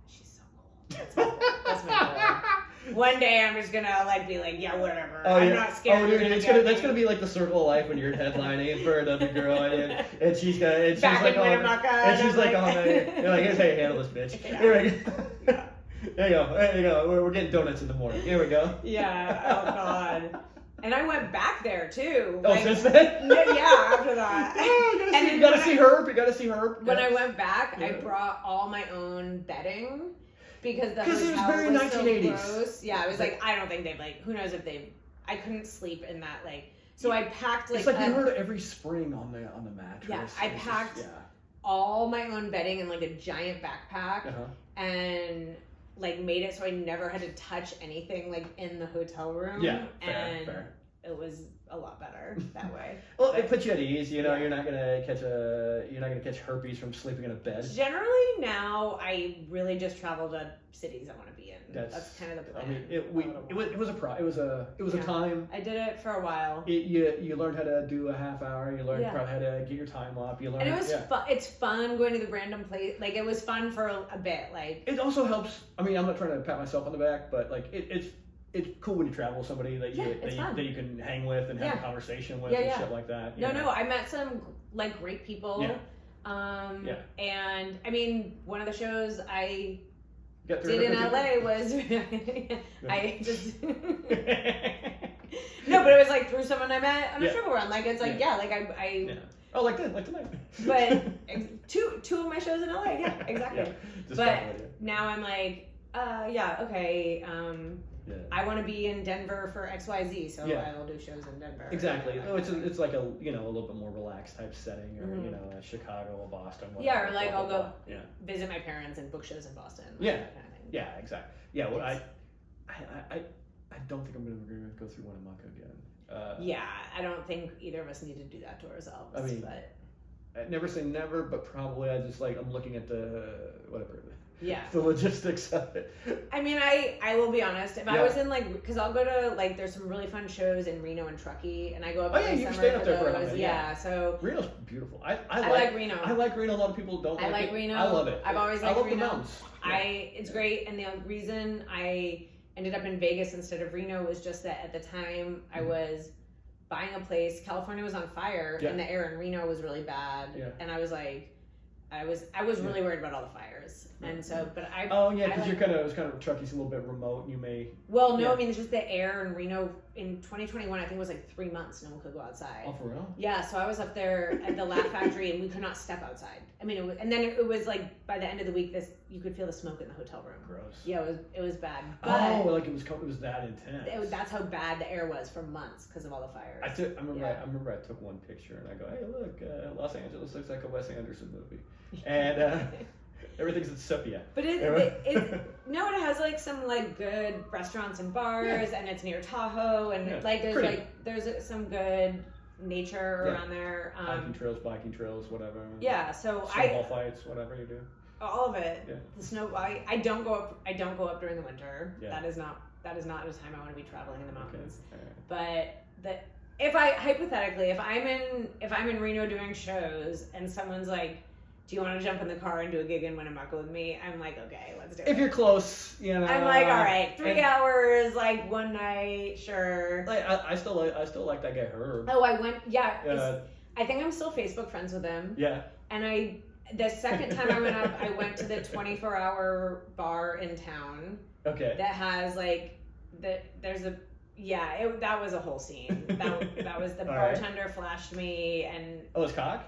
she's so cool. That's my goal. One day I'm just gonna like be like, yeah, whatever. I'm not scared. Oh, dude, that's gonna be like the circle of life when you're headlining for another girl, and she's like, oh, and she's like, oh, you're like, here's how you handle this, bitch. Here we go. There you go. We're getting donuts in the morning. Here we go. Yeah. Oh God. And I went back there too. Oh, like, since then? Yeah, after that. You gotta see her. When I went back, I brought all my own bedding. Because the hotel it was very was 1980s. So gross. Yeah, I was like, I don't think they've like, who knows if they've, I couldn't sleep in that like, so I packed like. It's like you heard it every spring on the mattress. Yeah, I packed all my own bedding in like a giant backpack and like made it so I never had to touch anything like in the hotel room. Yeah, fair. It was a lot better that way. Well, it puts you at ease. You're not gonna catch herpes from sleeping in a bed. Generally, now I really just travel to cities I want to be in. That's kind of the plan. I mean, it was a time. I did it for a while. You learned how to do a half hour. You learned how to get your time up. You learned. And it was fun. It's fun going to the random place. Like it was fun for a bit. Like it also helps. I mean, I'm not trying to pat myself on the back, but like it's cool when you travel with somebody that you can hang with and have a conversation with and shit like that. No, I met some like great people. Yeah. And I mean, one of the shows I did in LA was I just no, but it was like through someone I met on a travel run. Like it's like I oh, like tonight. But two of my shows in LA. Yeah, exactly. But now I'm like, okay. I want to be in Denver for XYZ, so I will do shows in Denver. Exactly. It's like a little bit more relaxed type setting, or Chicago or Boston. Whatever, or like I'll go visit my parents and book shows in Boston. Yeah. That kind of thing. Yeah, exactly. Yeah. Well, I don't think I'm going to go through Winnemucca again. I don't think either of us need to do that to ourselves. I mean, I'd never say never, but probably I'm looking at the logistics of it. I mean, I will be honest. If I was in because I'll go to there's some really fun shows in Reno and Truckee, and I go up every summer for those. So Reno's beautiful. I like Reno. I like Reno. A lot of people don't. I like Reno. I love it. I've always liked Reno. The mountains. It's great, and the reason I ended up in Vegas instead of Reno was just that at the time I was buying a place. California was on fire, and the air in Reno was really bad, and I was like. I was really worried about all the fires, and so, but because it was kind of Truckee's a little bit remote, and you may. Well, no, I mean it's just the air in Reno in 2021. I think it was like 3 months no one could go outside. Oh, for real? Yeah, so I was up there at the Laugh Factory, and we could not step outside. I mean, and then it was like by the end of the week, you could feel the smoke in the hotel room. Gross. Yeah, it was bad. But it was that intense. That's how bad the air was for months because of all the fires. I remember I took one picture and I go, hey, look, Los Angeles looks like a Wes Anderson movie. And everything's in sepia. But it has like some like good restaurants and bars, and it's near Tahoe, and there's some good nature around there. Biking trails, whatever. Yeah, so snowball fights, whatever you do. All of it. Yeah. The snow. I don't go up. I don't go up during the winter. Yeah. That is not a time I want to be traveling in the mountains. Okay. But if I'm in Reno doing shows and someone's like, do you want to jump in the car and do a gig in Winnemucca with me? I'm like, okay, let's do it. If you're close, you know. I'm like, all right, 3 hours, like one night, sure. Like I still like that guy Herb. Oh, I went, I think I'm still Facebook friends with him. Yeah. And the second time I went up, I went to the 24-hour bar in town. Okay. That has like that was a whole scene. That was the bartender flashed me and. Oh, it's cock?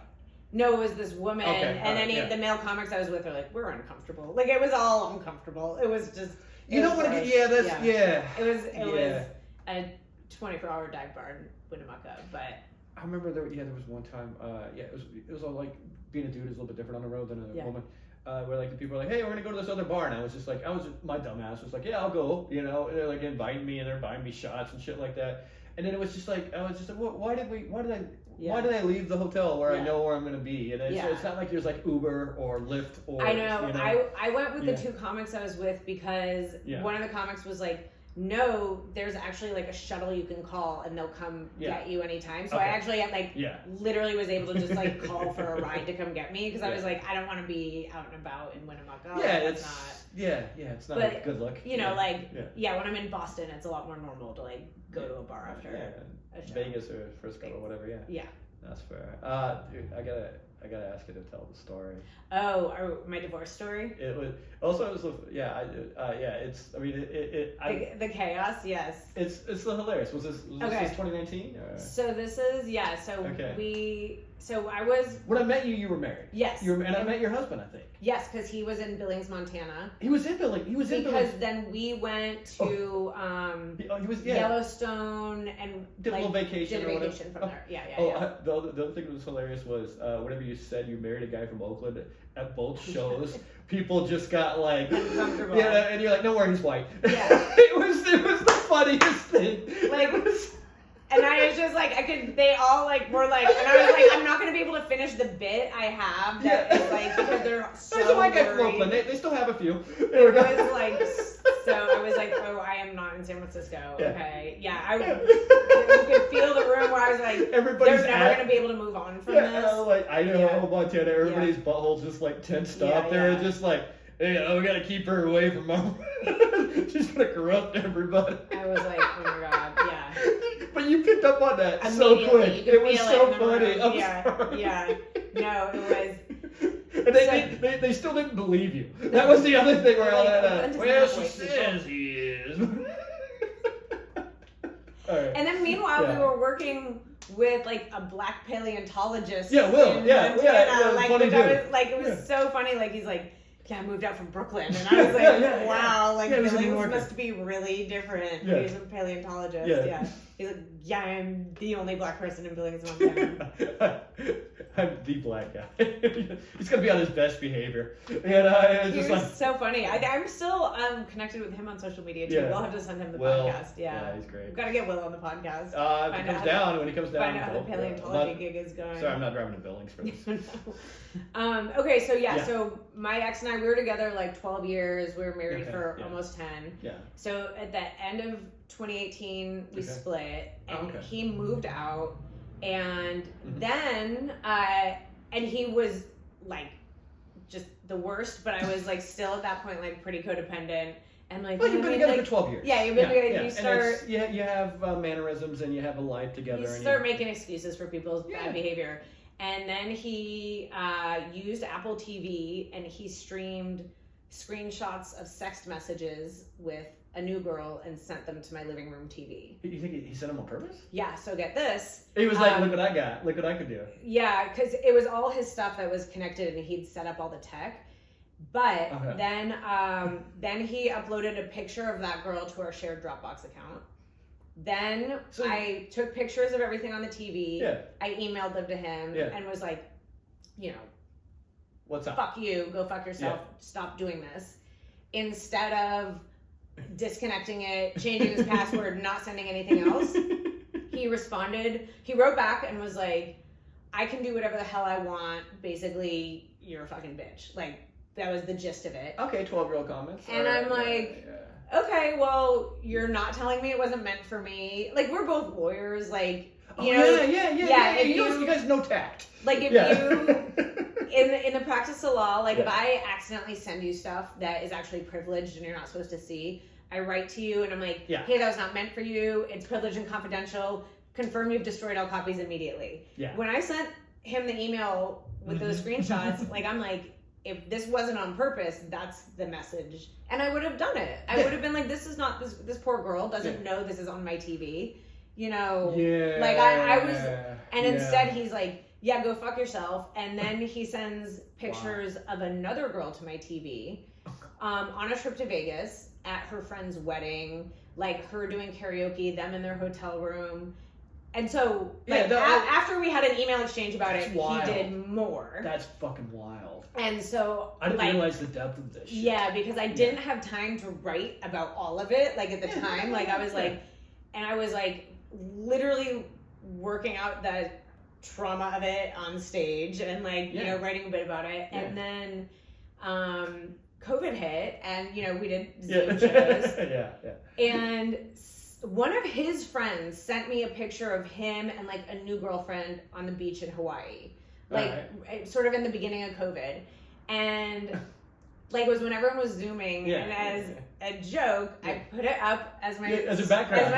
No, it was this woman, okay, and any of the male comics I was with are like, we're uncomfortable. Like it was all uncomfortable. It was just. You don't want to get It was a 24-hour dive bar in Winnemucca, but. I remember there was one time. It was all like being a dude is a little bit different on the road than a woman. Where like the people were like, hey, we're gonna go to this other bar, and my dumbass was like, yeah, I'll go, you know, and they're like inviting me and they're buying me shots and shit like that, and then it was just like, I was just like, why did I leave the hotel where I know where I'm gonna be? And it's not like there's like Uber or Lyft or. I know. You know? I went with the two comics I was with because one of the comics was like, no, there's actually like a shuttle you can call and they'll come get you anytime. So I actually literally was able to just like call for a ride to come get me because I was like, I don't want to be out and about in Winnemucca. It's not a good look. You know, when I'm in Boston, it's a lot more normal to like go to a bar after a show. Vegas or Frisco or whatever. Yeah. That's fair. Dude, I gotta ask you to tell the story. Oh, my divorce story? It was the chaos, yes. It's so hilarious. Was this 2019? So this is I was. When I met you, you were married. Yes. And I met your husband, I think. Yes, because he was in Billings, Montana. He was in Billings. Because then we went to Yellowstone and did a little vacation. Did a vacation from there. Yeah. The other thing that was hilarious was whenever you said you married a guy from Oakland at both shows, people just got like uncomfortable. Yeah, and you're like, no worries, he's white. Yeah. it was the funniest thing. And I was just like, they all like were like, and I was like, I'm not going to be able to finish the bit I have that is like, because they're so There's a white guy from worried. Oakland. They still have a few. It was like, so I was like, oh, I am not in San Francisco. Yeah. Okay. Yeah. You could feel the room where I was like, everybody's they're never going to be able to move on from this. Like, I know, Montana, everybody's butthole just like tensed up. They're just like, hey, we got to keep her away from mom. She's going to corrupt everybody. I was like, oh my God, yeah. But you picked up on that so quick. It was so funny. Yeah. No, it was. And they still didn't believe you. That was the other thing where all that. Well, she says he is. All right. And then meanwhile, we were working with like a black paleontologist. Yeah, Will. Funny dude. It was so funny. Like he's like, yeah, I moved out from Brooklyn, and I was like, wow, like Billings must be really different. Yeah. He's a paleontologist. Yeah. He's like, yeah, I'm the only black person in Billings, Montana. I'm the black guy. He's gonna be on his best behavior. He was so funny. I'm still connected with him on social media too. We'll have to send him the podcast. Yeah, he's great. We've got to get Will on the podcast. When he comes down. Find out how the paleontology gig is going. Sorry, I'm not driving to Billings for this. Okay, so my ex and I, we were together like 12 years. We were married for almost 10. Yeah. So at the end of 2018, we split, and he moved out, and then and he was like just the worst, but I was like still at that point like pretty codependent. And like, well, you've been together for 12 years. Yeah, you've been together. You start. You have mannerisms, and you have a life together. You start making excuses for people's bad behavior. And then he used Apple TV, and he streamed screenshots of sext messages with a new girl and sent them to my living room TV. You think he sent them on purpose? Yeah, so get this. He was like, look what I got. Look what I could do. Yeah, because it was all his stuff that was connected, and he'd set up all the tech. But then he uploaded a picture of that girl to our shared Dropbox account. Then I took pictures of everything on the TV. Yeah. I emailed them to him and was like, what's up? Fuck you. Go fuck yourself. Yeah. Stop doing this. Instead of disconnecting it, changing his password, not sending anything else, he responded. He wrote back and was like, I can do whatever the hell I want. Basically, you're a fucking bitch. Like, that was the gist of it. Okay, 12-year-old comments. And I'm like... Okay, well, you're not telling me it wasn't meant for me. Like, we're both lawyers, like, you know. Yeah. You guys know tact. Like, if you, in the practice of law, like if I accidentally send you stuff that is actually privileged and you're not supposed to see, I write to you and I'm like, hey, that was not meant for you. It's privileged and confidential. Confirm you've destroyed all copies immediately. Yeah. When I sent him the email with those screenshots, like I'm like, if this wasn't on purpose, that's the message. And I would have done it. I would have been like, this is not, this poor girl doesn't know this is on my TV. You know, like I was, and instead he's like, yeah, go fuck yourself. And then he sends pictures of another girl to my TV on a trip to Vegas at her friend's wedding, like her doing karaoke, them in their hotel room. And so, like, after we had an email exchange about it, he did more. That's fucking wild. And so, I didn't realize the depth of this shit. Yeah, because I didn't have time to write about all of it, like, at the time. Like, I was like, and I was like, literally working out the trauma of it on stage and, like, you know, writing a bit about it. And then, COVID hit, and, you know, we did Zoom shows. And one of his friends sent me a picture of him and like a new girlfriend on the beach in Hawaii, like sort of in the beginning of COVID, and like it was when everyone was Zooming, and as a joke, I put it up as my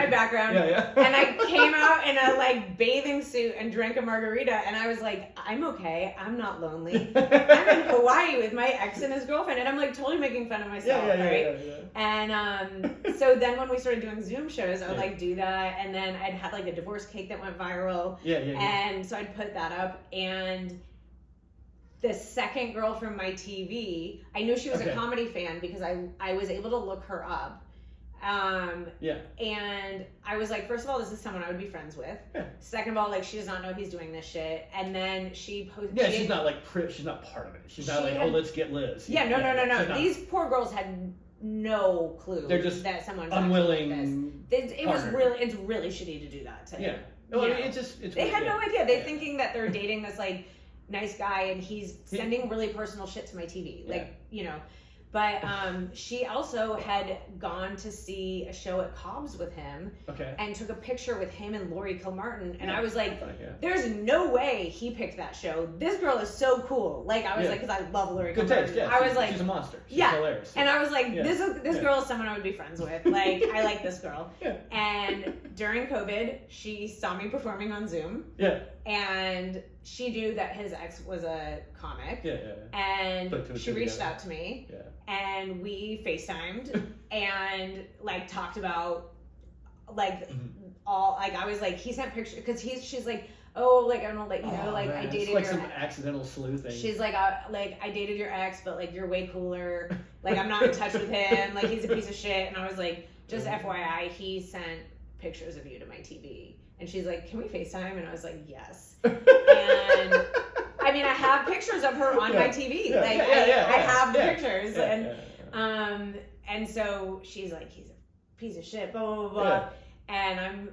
background, and I came out in a like bathing suit and drank a margarita, and I was like, I'm okay, I'm not lonely, I'm in Hawaii with my ex and his girlfriend, and I'm like totally making fun of myself, And so then when we started doing Zoom shows, I would like do that, and then I'd had like a divorce cake that went viral, and so I'd put that up, and the second girl from my TV, I knew she was a comedy fan because I was able to look her up. And I was like, first of all, this is someone I would be friends with. Second of all, like, she does not know he's doing this shit. And then she posted. Yeah, she's not like, she's not part of it. She's not like, oh, let's get Liz. No. These poor girls had no clue that someone was unwilling. It's really shitty to do that to them. Well, I mean, they had no idea. They're thinking that they're dating this like nice guy and he's sending really personal shit to my TV, like, you know. But she also had gone to see a show at Cobb's with him and took a picture with him and Lori Kilmartin, and I was like, there's no way he picked that show. This girl is so cool. Like, I was like, because I love Lori Kilmartin. I was like, she's a monster. She's hilarious. And I was like, this girl is someone I would be friends with. Like, I like this girl. And during COVID, she saw me performing on Zoom. And she knew that his ex was a comic. And she reached out to me. And we FaceTimed and like talked about like all, like, I was like, he sent pictures because she's like, oh, like, I don't know, like, you know, like, I dated like some accidental sleuthing. She's like, I dated your ex, but like, you're way cooler. Like, I'm not in touch with him. Like, he's a piece of shit. And I was like, just FYI, he sent pictures of you to my TV. And she's like, can we FaceTime? And I was like, yes. And I mean, I have pictures of her on my TV. I have the pictures. And so she's like, he's a piece of shit, blah, blah, blah, blah. And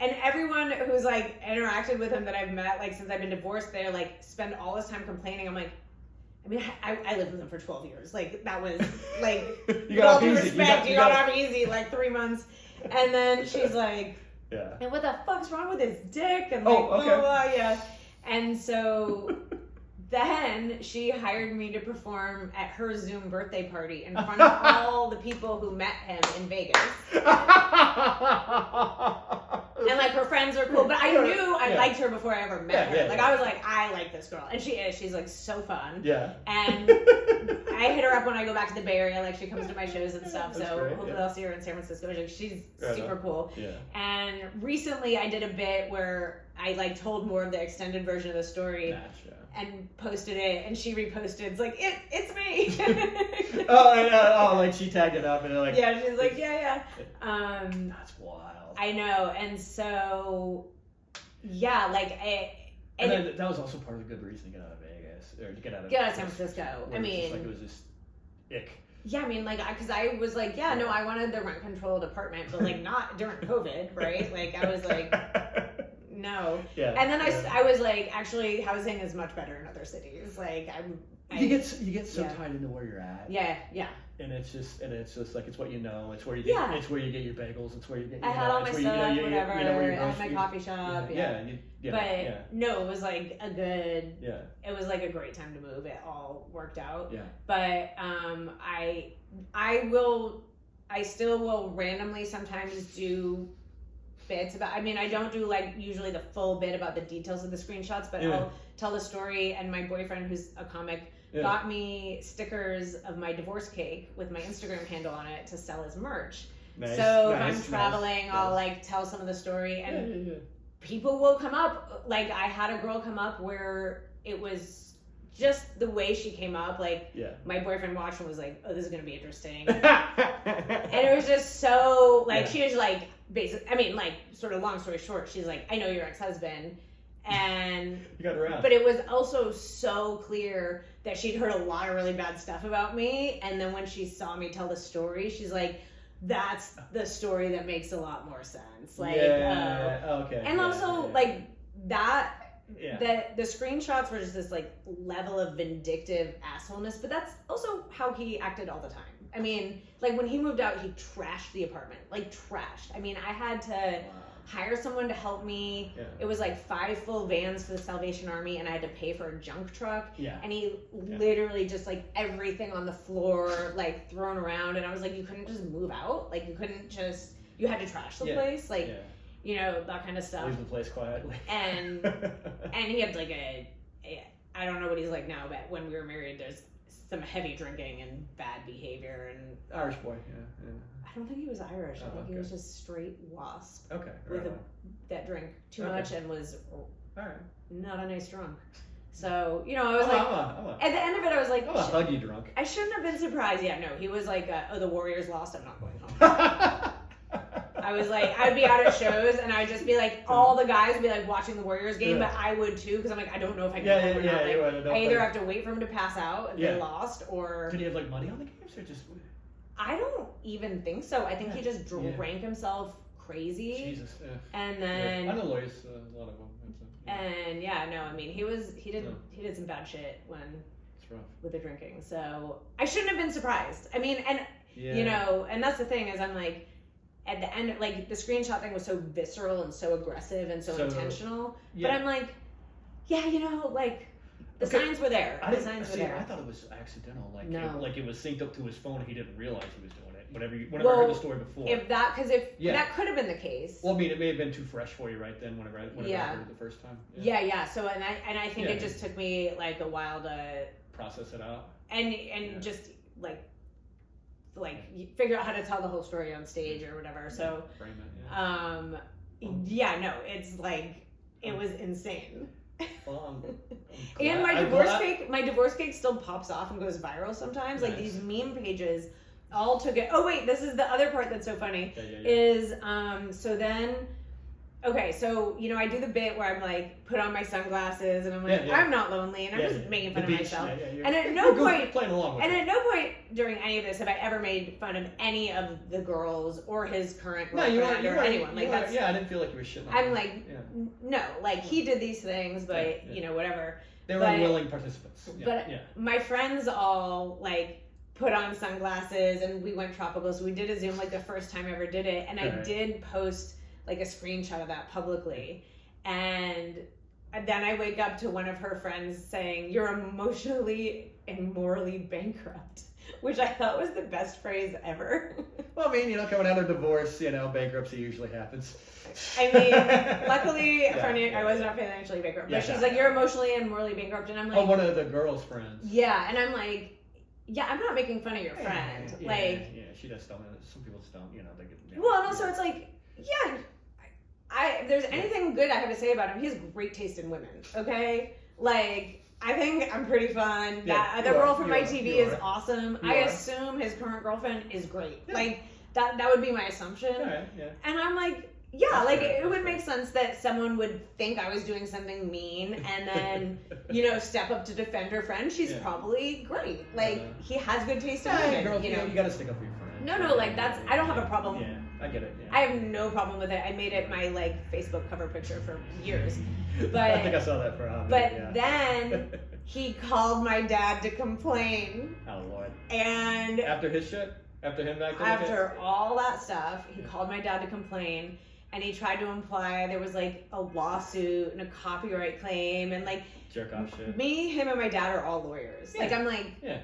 everyone who's like interacted with him that I've met, like, since I've been divorced, they're like, spend all this time complaining. I'm like, I mean, I lived with him for 12 years. Like, that was like, with all due respect, you got off easy, like 3 months. And then she's like, and what the fuck's wrong with his dick? And like, blah, blah, blah, And so then she hired me to perform at her Zoom birthday party in front of all the people who met him in Vegas. And like, her friends are cool, but I knew I liked her before I ever met her. Like, I was like, I like this girl, and she's like so fun. And I hit her up when I go back to the Bay Area. Like, she comes to my shows and stuff. That's so great, hopefully I'll see her in San Francisco. Like, she's super cool. And recently I did a bit where I like told more of the extended version of the story. And posted it, and she reposted. It's like, it's me. Like she tagged it up, and like, she's like, that's wild. I know, and so, like, and then that was also part of the good reason to get out of Vegas, or to get out of San Francisco. I mean, it was just ick. Yeah, I mean, like, because I was like, no, I wanted the rent-controlled apartment, but like not during COVID, right? Like, I was like, no. Yeah. And then I was like, actually, housing is much better in other cities. Like you get so tied into where you're at. Yeah. And it's just like it's what you know. It's where you get it's where you get your bagels. It's where you get. I had all my stuff, whatever. I had my coffee shop. But no, it was like a good. Yeah. It was like a great time to move. It all worked out. Yeah. But I still will randomly sometimes do bits about. I mean, I don't do like usually the full bit about the details of the screenshots, but I'll tell the story. And my boyfriend, who's a comic, got me stickers of my divorce cake with my Instagram handle on it to sell as merch. Nice. So if I'm traveling, I'll like tell some of the story, and people will come up. Like I had a girl come up where it was just the way she came up. Like my boyfriend watched and was like, "Oh, this is gonna be interesting," and it was just so like she was like basic. I mean, like sort of long story short, she's like, "I know your ex-husband." And you got around. But it was also so clear that she'd heard a lot of really bad stuff about me, and then when she saw me tell the story, she's like, that's the story that makes a lot more sense. Like okay. And also like that the screenshots were just this like level of vindictive assholeness, but that's also how he acted all the time. I mean, like when he moved out, he trashed the apartment. Like trashed. I mean, I had to hire someone to help me. It was like 5 full vans for the Salvation Army, and I had to pay for a junk truck. And he literally just like everything on the floor, like thrown around. And I was like, you couldn't just move out? Like you couldn't just, you had to trash the place? Like, you know, that kind of stuff. Leave the place quietly. And he had like I don't know what he's like now, but when we were married, there's some heavy drinking and bad behavior and Irish boy, I don't think he was Irish. I think he was just straight wasp. Okay. That drank too much and was not a nice drunk. So, you know, I was at the end of it, I was like, I'm a huggy drunk. I shouldn't have been surprised. Yeah, no, he was like, oh, the Warriors lost, I'm not going home. I was like, I'd be out at shows and I'd just be like, all the guys would be like watching the Warriors game, but I would too, because I'm like, I don't know if I can go home or not. Like, I either have to wait for him to pass out if they lost, or... Did he have like money on the games or just... I don't even think so. I think he just drank himself crazy. Jesus. And then... I know lawyers, a lot of them. And I mean, he did some bad shit with the drinking. So I shouldn't have been surprised. I mean, and you know, and that's the thing is I'm like, at the end, like the screenshot thing was so visceral and so aggressive and so intentional. But I'm like, you know, like the signs were there. The signs were there. I thought it was accidental. Like it was synced up to his phone and he didn't realize he was doing it. Whenever I heard the story before. If that could have been the case. Well, I mean, it may have been too fresh for you right then. Whenever I heard it the first time. So and I think it just took me like a while to process it out and just like figure out how to tell the whole story on stage or whatever. So frame it. It's like it was insane. Well, and my divorce cake still pops off and goes viral sometimes. Like these meme pages all took it. Oh wait, this is the other part that's so funny. Is so then so you know, I do the bit where I'm like put on my sunglasses and I'm like I'm not lonely and I'm just making fun of myself. And at no point during any of this have I ever made fun of any of the girls or his current girlfriend or anyone. Like that's I didn't feel like you were shitting on I'm like no, like he did these things, but you know, whatever. They were willing participants. My friends all like put on sunglasses and we went tropical, so we did a Zoom like the first time I ever did it, and I did post like a screenshot of that publicly, and then I wake up to one of her friends saying, "You're emotionally and morally bankrupt," which I thought was the best phrase ever. Well, I mean, you know, coming out of divorce, you know, bankruptcy usually happens. I mean, luckily, I was not financially bankrupt, but she's like, "You're emotionally and morally bankrupt," and I'm like, "Oh, one of the girls' friends." Yeah, and I'm like, I'm not making fun of your friend. She does stuff. Some people just don't, you know. They get. Well, and also it's like, if there's anything good I have to say about him, he has great taste in women. Okay, like I think I'm pretty fun. That other girl from my TV is awesome. I assume his current girlfriend is great. Like that would be my assumption. And I'm like, it would make sense that someone would think I was doing something mean and then, you know, step up to defend her friend. She's probably great. Like, he has good taste in women. Girl, you know, you gotta stick up for your friend. No, like, I don't have a problem I get it. Yeah. I have no problem with it. I made it my like Facebook cover picture for years. But I think I saw that for a But then he called my dad to complain. Oh Lord. And after his shit? After him back then? After all that stuff, he called my dad to complain, and he tried to imply there was like a lawsuit and a copyright claim and like jerk off shit. Me, him, and my dad are all lawyers. Yeah. Like I'm like, yeah,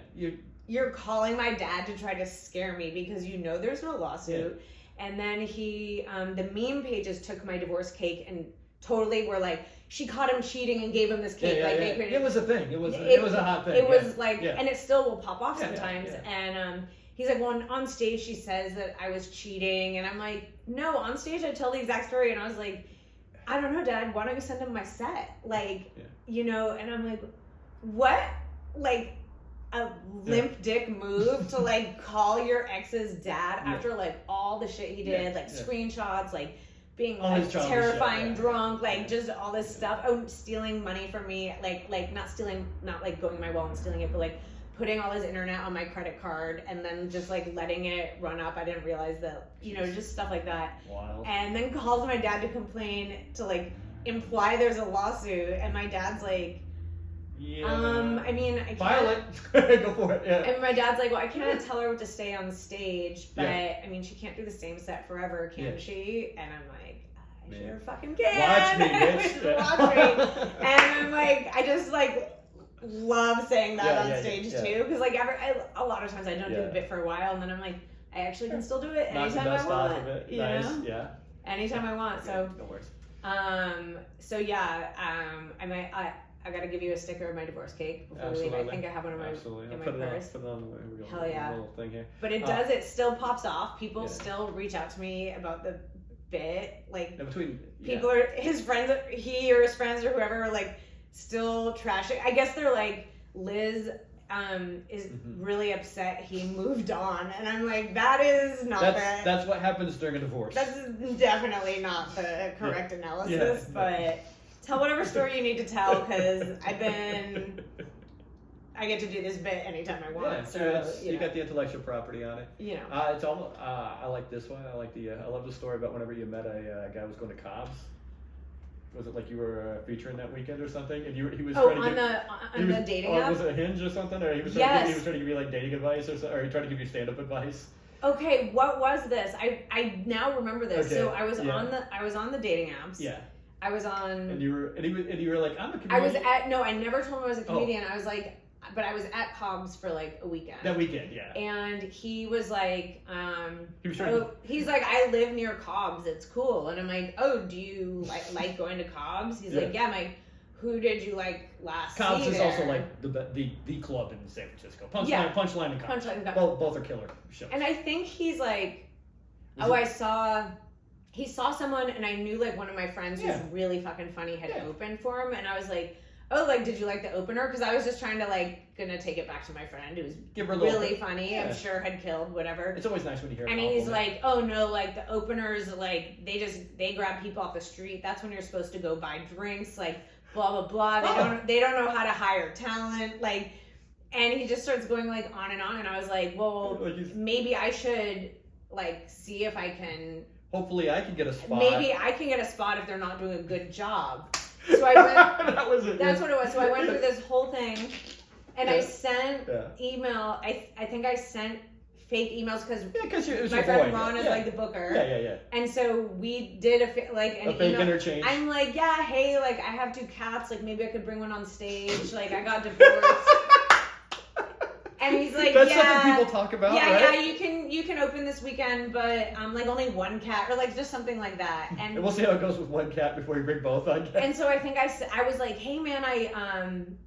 you're calling my dad to try to scare me because you know there's no lawsuit. Yeah. And then he, the meme pages took my divorce cake and totally were like, she caught him cheating and gave him this cake. It was a thing. It was a hot thing. It was like, and it still will pop off sometimes. And he's like, well, on stage she says that I was cheating, and I'm like, no, on stage I tell the exact story. And I was like, I don't know, Dad. Why don't you send him my set? Like, you know. And I'm like, what? Like a limp dick move to like call your ex's dad after like all the shit he did, like screenshots, like being like terrifying drunk, like just all this stuff. Oh, stealing money from me, like not stealing, not like going in my wallet and stealing it, but like putting all his internet on my credit card and then just like letting it run up. I didn't realize that, you know, just stuff like that. Wild. And then calls my dad to complain, to like imply there's a lawsuit, and my dad's like, I mean, I can't. File it. Go for it. Yeah. And my dad's like, well, I can't tell her to stay on stage, but I mean, she can't do the same set forever, can she? And I'm like, I sure fucking can. Watch me, bitch. Watch me. And I'm like, I just like love saying that on stage too, because like a lot of times I don't do the bit for a while, and then I'm like, I actually can still do it anytime I want. Of it. Nice. Know? Yeah. Anytime I want. So. No worries. So yeah. I gotta give you a sticker of my divorce cake before we leave. I think I have one of my in my purse. Put it on the Hell yeah. little thing here. But it does. It still pops off. People still reach out to me about the bit. Like people are his friends. He or his friends or whoever are like still trashing. I guess they're like, Liz is really upset he moved on, and I'm like, that is not that's what happens during a divorce. That's definitely not the correct analysis, but tell whatever story you need to tell, because I get to do this bit anytime I want. So you got the intellectual property on it. You know, it's almost. I like this one. I like I love the story about whenever you met a guy who was going to Cobb's. Was it like you were featuring that weekend or something? And he was trying to the dating app? Or was it a Hinge or something? Or he was trying to give you like dating advice or he tried to give you stand-up advice? Okay, what was this? I now remember this. Okay. So I was on the dating apps. Yeah. I was on. And you were like, I'm a comedian. I was I never told him I was a comedian. I was like, but I was at Cobb's for like a weekend. That weekend, yeah. And he was like, he's like, I live near Cobb's. It's cool. And I'm like, oh, do you like going to Cobb's? He's like, yeah. I'm like, who did you like last? Cobb's is there? Also like the club in San Francisco. Punchline and Cobb's. Both are killer shows. And I think he's like, he saw someone, and I knew like one of my friends who's really fucking funny had opened for him, and I was like, oh, like, did you like the opener? Because I was just trying to like gonna take it back to my friend who was really funny. I'm sure had killed whatever. It's always nice when you hear. And he's like, oh no, like the openers, like they grab people off the street. That's when you're supposed to go buy drinks, like blah blah blah. They don't know how to hire talent, like. And he just starts going like on, and I was like, well, maybe I should like see if I can. Hopefully I can get a spot. Maybe I can get a spot if they're not doing a good job. So I went. That's what it was. So I went through this whole thing, and I sent email. I think I sent fake emails because my friend Ron is like the booker. Yeah. And so we did a fake email interchange. I'm like, yeah, hey, like I have 2 cats. Like maybe I could bring one on stage. Like I got divorced. And he's like, that's something people talk about, right? Yeah, you can open this weekend, but like only 1 cat, or like just something like that. And we'll see how it goes with 1 cat before you bring both on. And so I think I was like, hey man,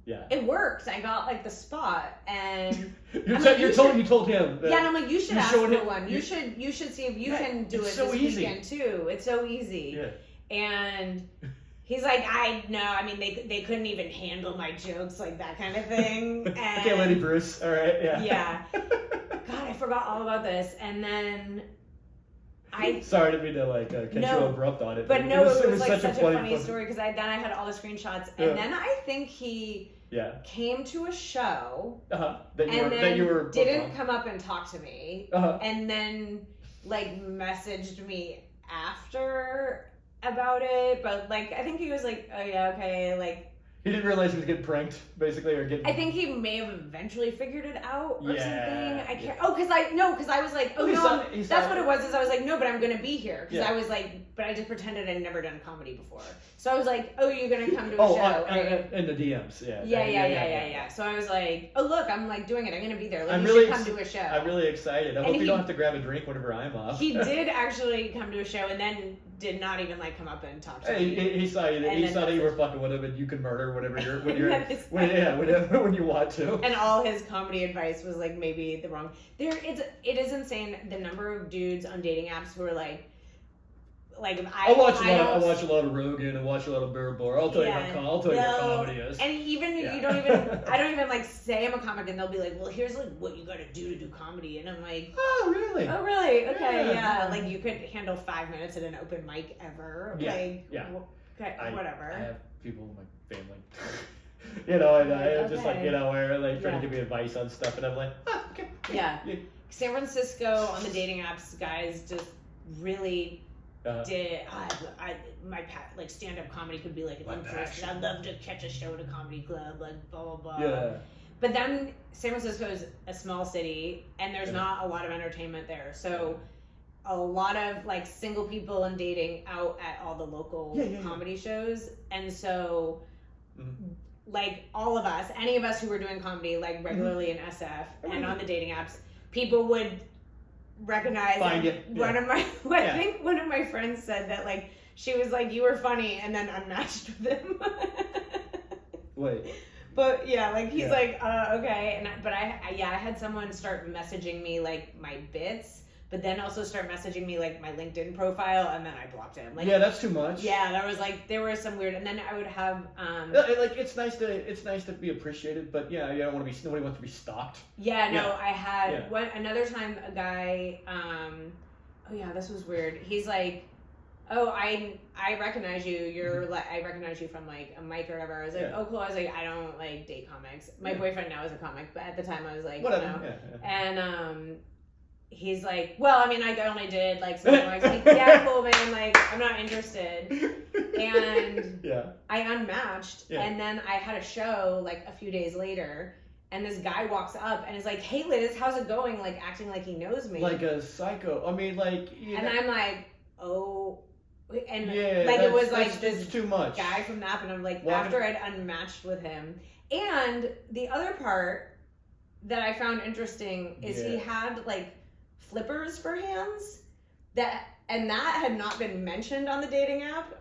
it worked. I got like the spot, and you told him. Yeah, and I'm like, you should ask for one. You should see if you can do it this weekend too. It's so easy. Yeah. And he's like, I mean, they couldn't even handle my jokes, like that kind of thing. And okay, Lenny Bruce. All right, yeah. Yeah. God, I forgot all about this. And then sorry to be catch you abrupt on it. But it was like such a funny story, because I had all the screenshots, and then I think he came to a show that you didn't come up and talk to me, and then like messaged me after about it, but like I think he was like, oh yeah, okay, like he didn't realize he was getting pranked, basically, or getting. I think he may have eventually figured it out or something. I can't. Yeah. Oh, because I was like, oh no, that's what it was. Is I was like, no, but I'm gonna be here because I was like, but I just pretended I'd never done comedy before. So I was like, oh, you're gonna come to a show? In the DMs, Yeah. So I was like, oh look, I'm like doing it. I'm gonna be there. Like, you should come to a show. I'm really excited. I hope you don't have to grab a drink whenever I'm off. He did actually come to a show and then did not even like come up and talk to me. He saw you. He saw that you were fucking with him, and you can murder whenever when you want to. And all his comedy advice was like maybe the wrong. It is insane the number of dudes on dating apps who are like I watch a lot of Rogan and watch a lot of Bear Bar. I'll tell you what comedy is. And even you don't even I don't even like say I'm a comic, and they'll be like, well, here's like what you got to do to do comedy, and I'm like, oh really? Okay, yeah. Like you could handle 5 minutes at an open mic ever. Okay, whatever. I have people in my family. And I just like where like trying to give me advice on stuff, and I'm like, okay. Yeah. San Francisco on the dating apps, guys, just really. My stand-up comedy could be like an interest. I'd love to catch a show at a comedy club, like blah blah blah. Yeah. But then San Francisco is a small city, and there's not a lot of entertainment there. So a lot of like single people and dating out at all the local comedy shows, and so like all of us, any of us who were doing comedy like regularly in SF and on the dating apps, people would recognize I think one of my friends said that like she was like, you were funny, and then unmatched with him. Wait. But yeah, like he's like okay, and I had someone start messaging me like my bits, but then also start messaging me like my LinkedIn profile, and then I blocked him. Like, that's too much. Yeah, there was some weird, and then I would have like it's nice to be appreciated, but you don't want to be, nobody wants to be stalked. I had another time a guy this was weird. He's like, oh, I recognize you. You're like, I recognize you from like a mic or whatever. I was like, oh cool. I was like, I don't like date comics. My boyfriend now is a comic, but at the time I was like, whatever. And he's like, well, I mean, I only did like something. I was like, yeah, cool, man. Like, I'm not interested. And I unmatched, and then I had a show like a few days later. And this guy walks up and is like, hey, Liz, how's it going? Like, acting like he knows me. Like a psycho. I mean, like... And I'm like, oh... And like, it was like this too much. guy from the app. And I'm like, after I'd unmatched with him. And the other part that I found interesting is he had, like, flippers for hands. That had not been mentioned on the dating app.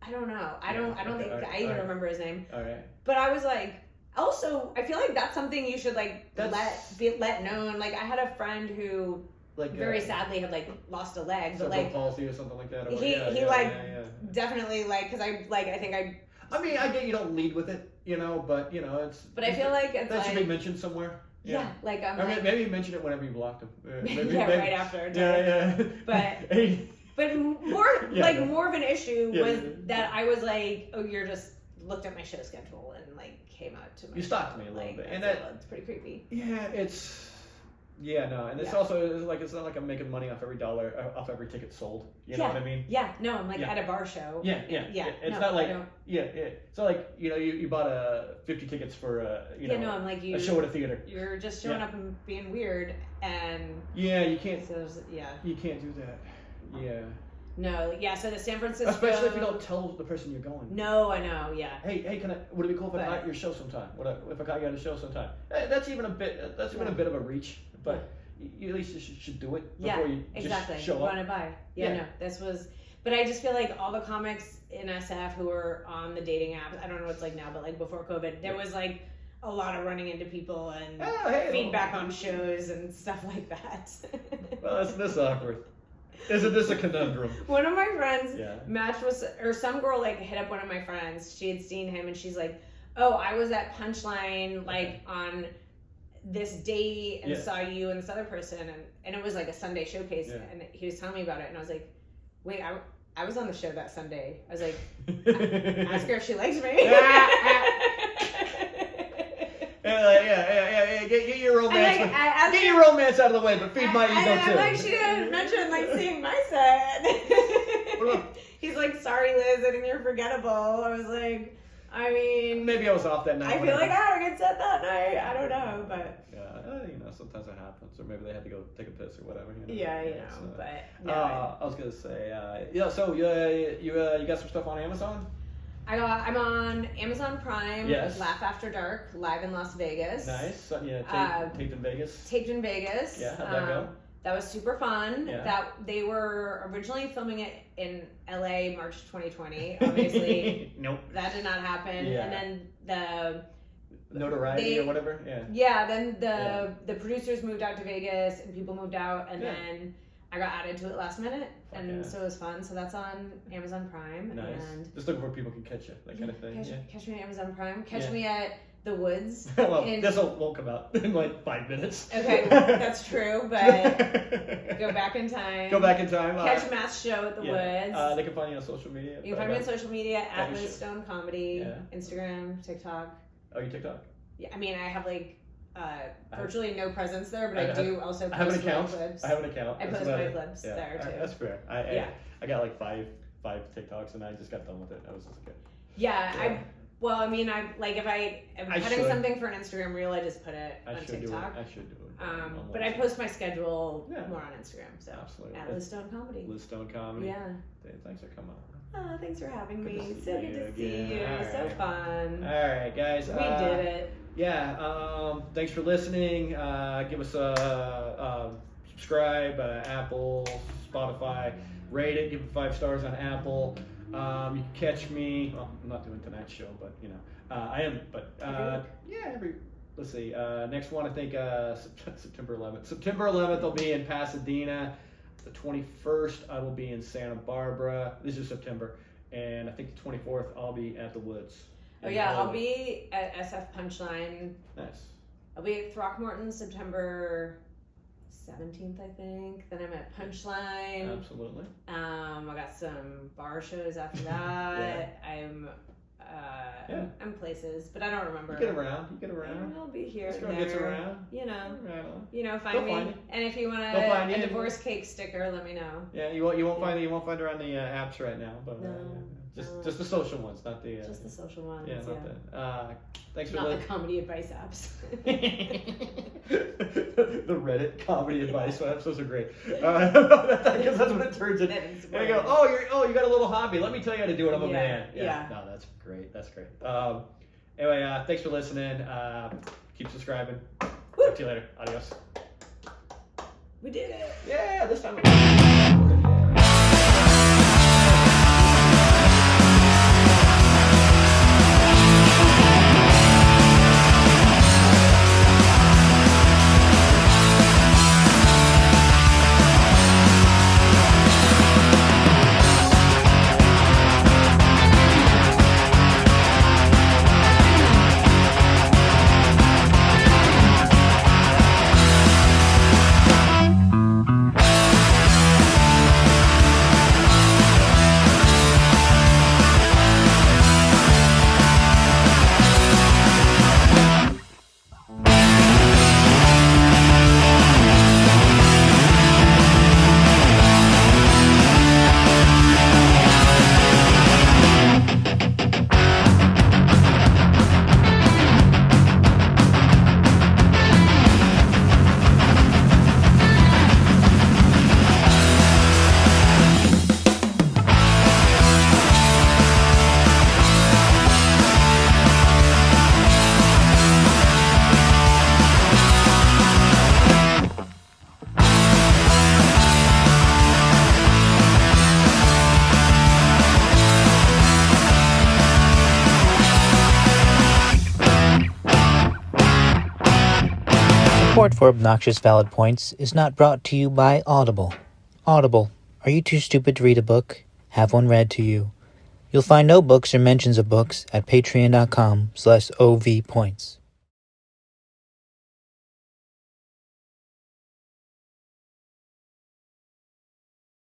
I don't know. I don't think I even remember his name. All right. But I was like... Also, I feel like that's something you should like let known. Like I had a friend who very sadly had like lost a leg, but like palsy or something like that. He definitely like because I mean I get you don't lead with it, but it's. But I feel like it's that should be mentioned somewhere. Yeah, like maybe mention it whenever you blocked him. Maybe, right after. But more of an issue was that I was like, oh, you're just looked at my show schedule and like came out to my. You stalked me a little bit, and it's pretty creepy. Yeah, it's. Yeah, no, and it's also like it's not like I'm making money off every dollar, off every ticket sold. You know what I mean? Yeah, no, I'm like at a bar show. Yeah. It's not like So like you bought 50 tickets for no, I'm like a show at a theater. You're just showing up and being weird, and you can't. So you can't do that. Yeah. No, so the San Francisco... Especially if you don't tell the person you're going. No, I know, Hey, would it be cool if I got your show sometime? If I got you on a show sometime? That's even a bit of a reach, but you at least should do it before you just show up. Run it by. No, this was... But I just feel like all the comics in SF who were on the dating apps, I don't know what it's like now, but like before COVID, there was like a lot of running into people and feedback on shows and stuff like that. Well, that's awkward. Isn't this a conundrum? One of my friends matched with, or some girl like hit up one of my friends. She had seen him and she's like, oh, I was at Punchline like on this date and saw you and this other person. And it was like a Sunday showcase. And he was telling me about it. And I was like, wait, I was on the show that Sunday. I was like, ask her if she likes me. get your romance. Get your romance out of the way, but feed my ego too. Like, she didn't mention like seeing my set. He's like, sorry, Liz, I think you're forgettable. I was like, I mean, maybe I was off that night. I feel like I had a good set that night. I don't know, but yeah, sometimes it happens, or maybe they had to go take a piss or whatever. Yeah, but no. I was gonna say, So you got some stuff on Amazon? I'm on Amazon Prime. Yes. Laugh After Dark, live in Las Vegas. Nice. Taped in Vegas. Taped in Vegas. Yeah. How'd that go? That was super fun. Yeah. That they were originally filming it in LA March 2020. Obviously, nope. That did not happen. Yeah. And then notoriety or whatever. Yeah. Yeah. Then the producers moved out to Vegas and people moved out, and then I got added to it last minute, and so it was fun. So that's on Amazon Prime. Nice. And just looking where people can catch you, that kind of thing. Catch me on Amazon Prime. Catch me at the Woods. Well, this won't come out in like 5 minutes. Okay, that's true, but go back in time. Catch Matt's show at the Woods. They can find you on social media. You can find me on social media at Liz Stone Comedy, Instagram, TikTok. Oh, you TikTok? Yeah, I mean, I have like virtually no presence there, but I do also post my clips. I have an account. I post my clips there too. That's fair. I got like five TikToks, and I just got done with it. I was just like, yeah. Well, I mean, if I'm cutting something for an Instagram reel, I just put it on TikTok. I should do it. But I post my schedule more on Instagram. So absolutely. At Liz Stone Comedy. Liz Stone Comedy. Yeah. Thanks for coming on. Oh, thanks for having me. So good to see you. Right. So fun. All right, guys. We did it. Yeah. Thanks for listening. Give us a subscribe, Apple, Spotify. Rate it. Give it 5 stars on Apple. You can catch me. Well, I'm not doing tonight's show, but I am. But let's see. Next one, I think September 11th. September 11th, I'll be in Pasadena. The 21st, I will be in Santa Barbara. This is September, and I think the 24th, I'll be at the Woods. Oh yeah, I'll be at SF Punchline. Nice. I'll be at Throckmorton September 17th, I think. Then I'm at Punchline. Absolutely. I got some bar shows after that. I'm places, but I don't remember. You get around. I'll be here. This girl gets around. Find me. And if you want a divorce cake sticker, let me know. Yeah, you won't find her on the apps right now, but just the social ones, not the just the social ones. Yeah, not that. Thanks for the comedy advice apps. The Reddit comedy advice apps, those are great. Because that's what it turns into. There you go. You got a little hobby. Let me tell you how to do it. I'm a man. Yeah. No, that's great. That's great. Anyway, thanks for listening. Keep subscribing. Talk to you later. Adios. We did it. Yeah, this time. Support for Obnoxious Valid Points is not brought to you by Audible. Audible, are you too stupid to read a book? Have one read to you. You'll find no books or mentions of books at patreon.com/ovpoints.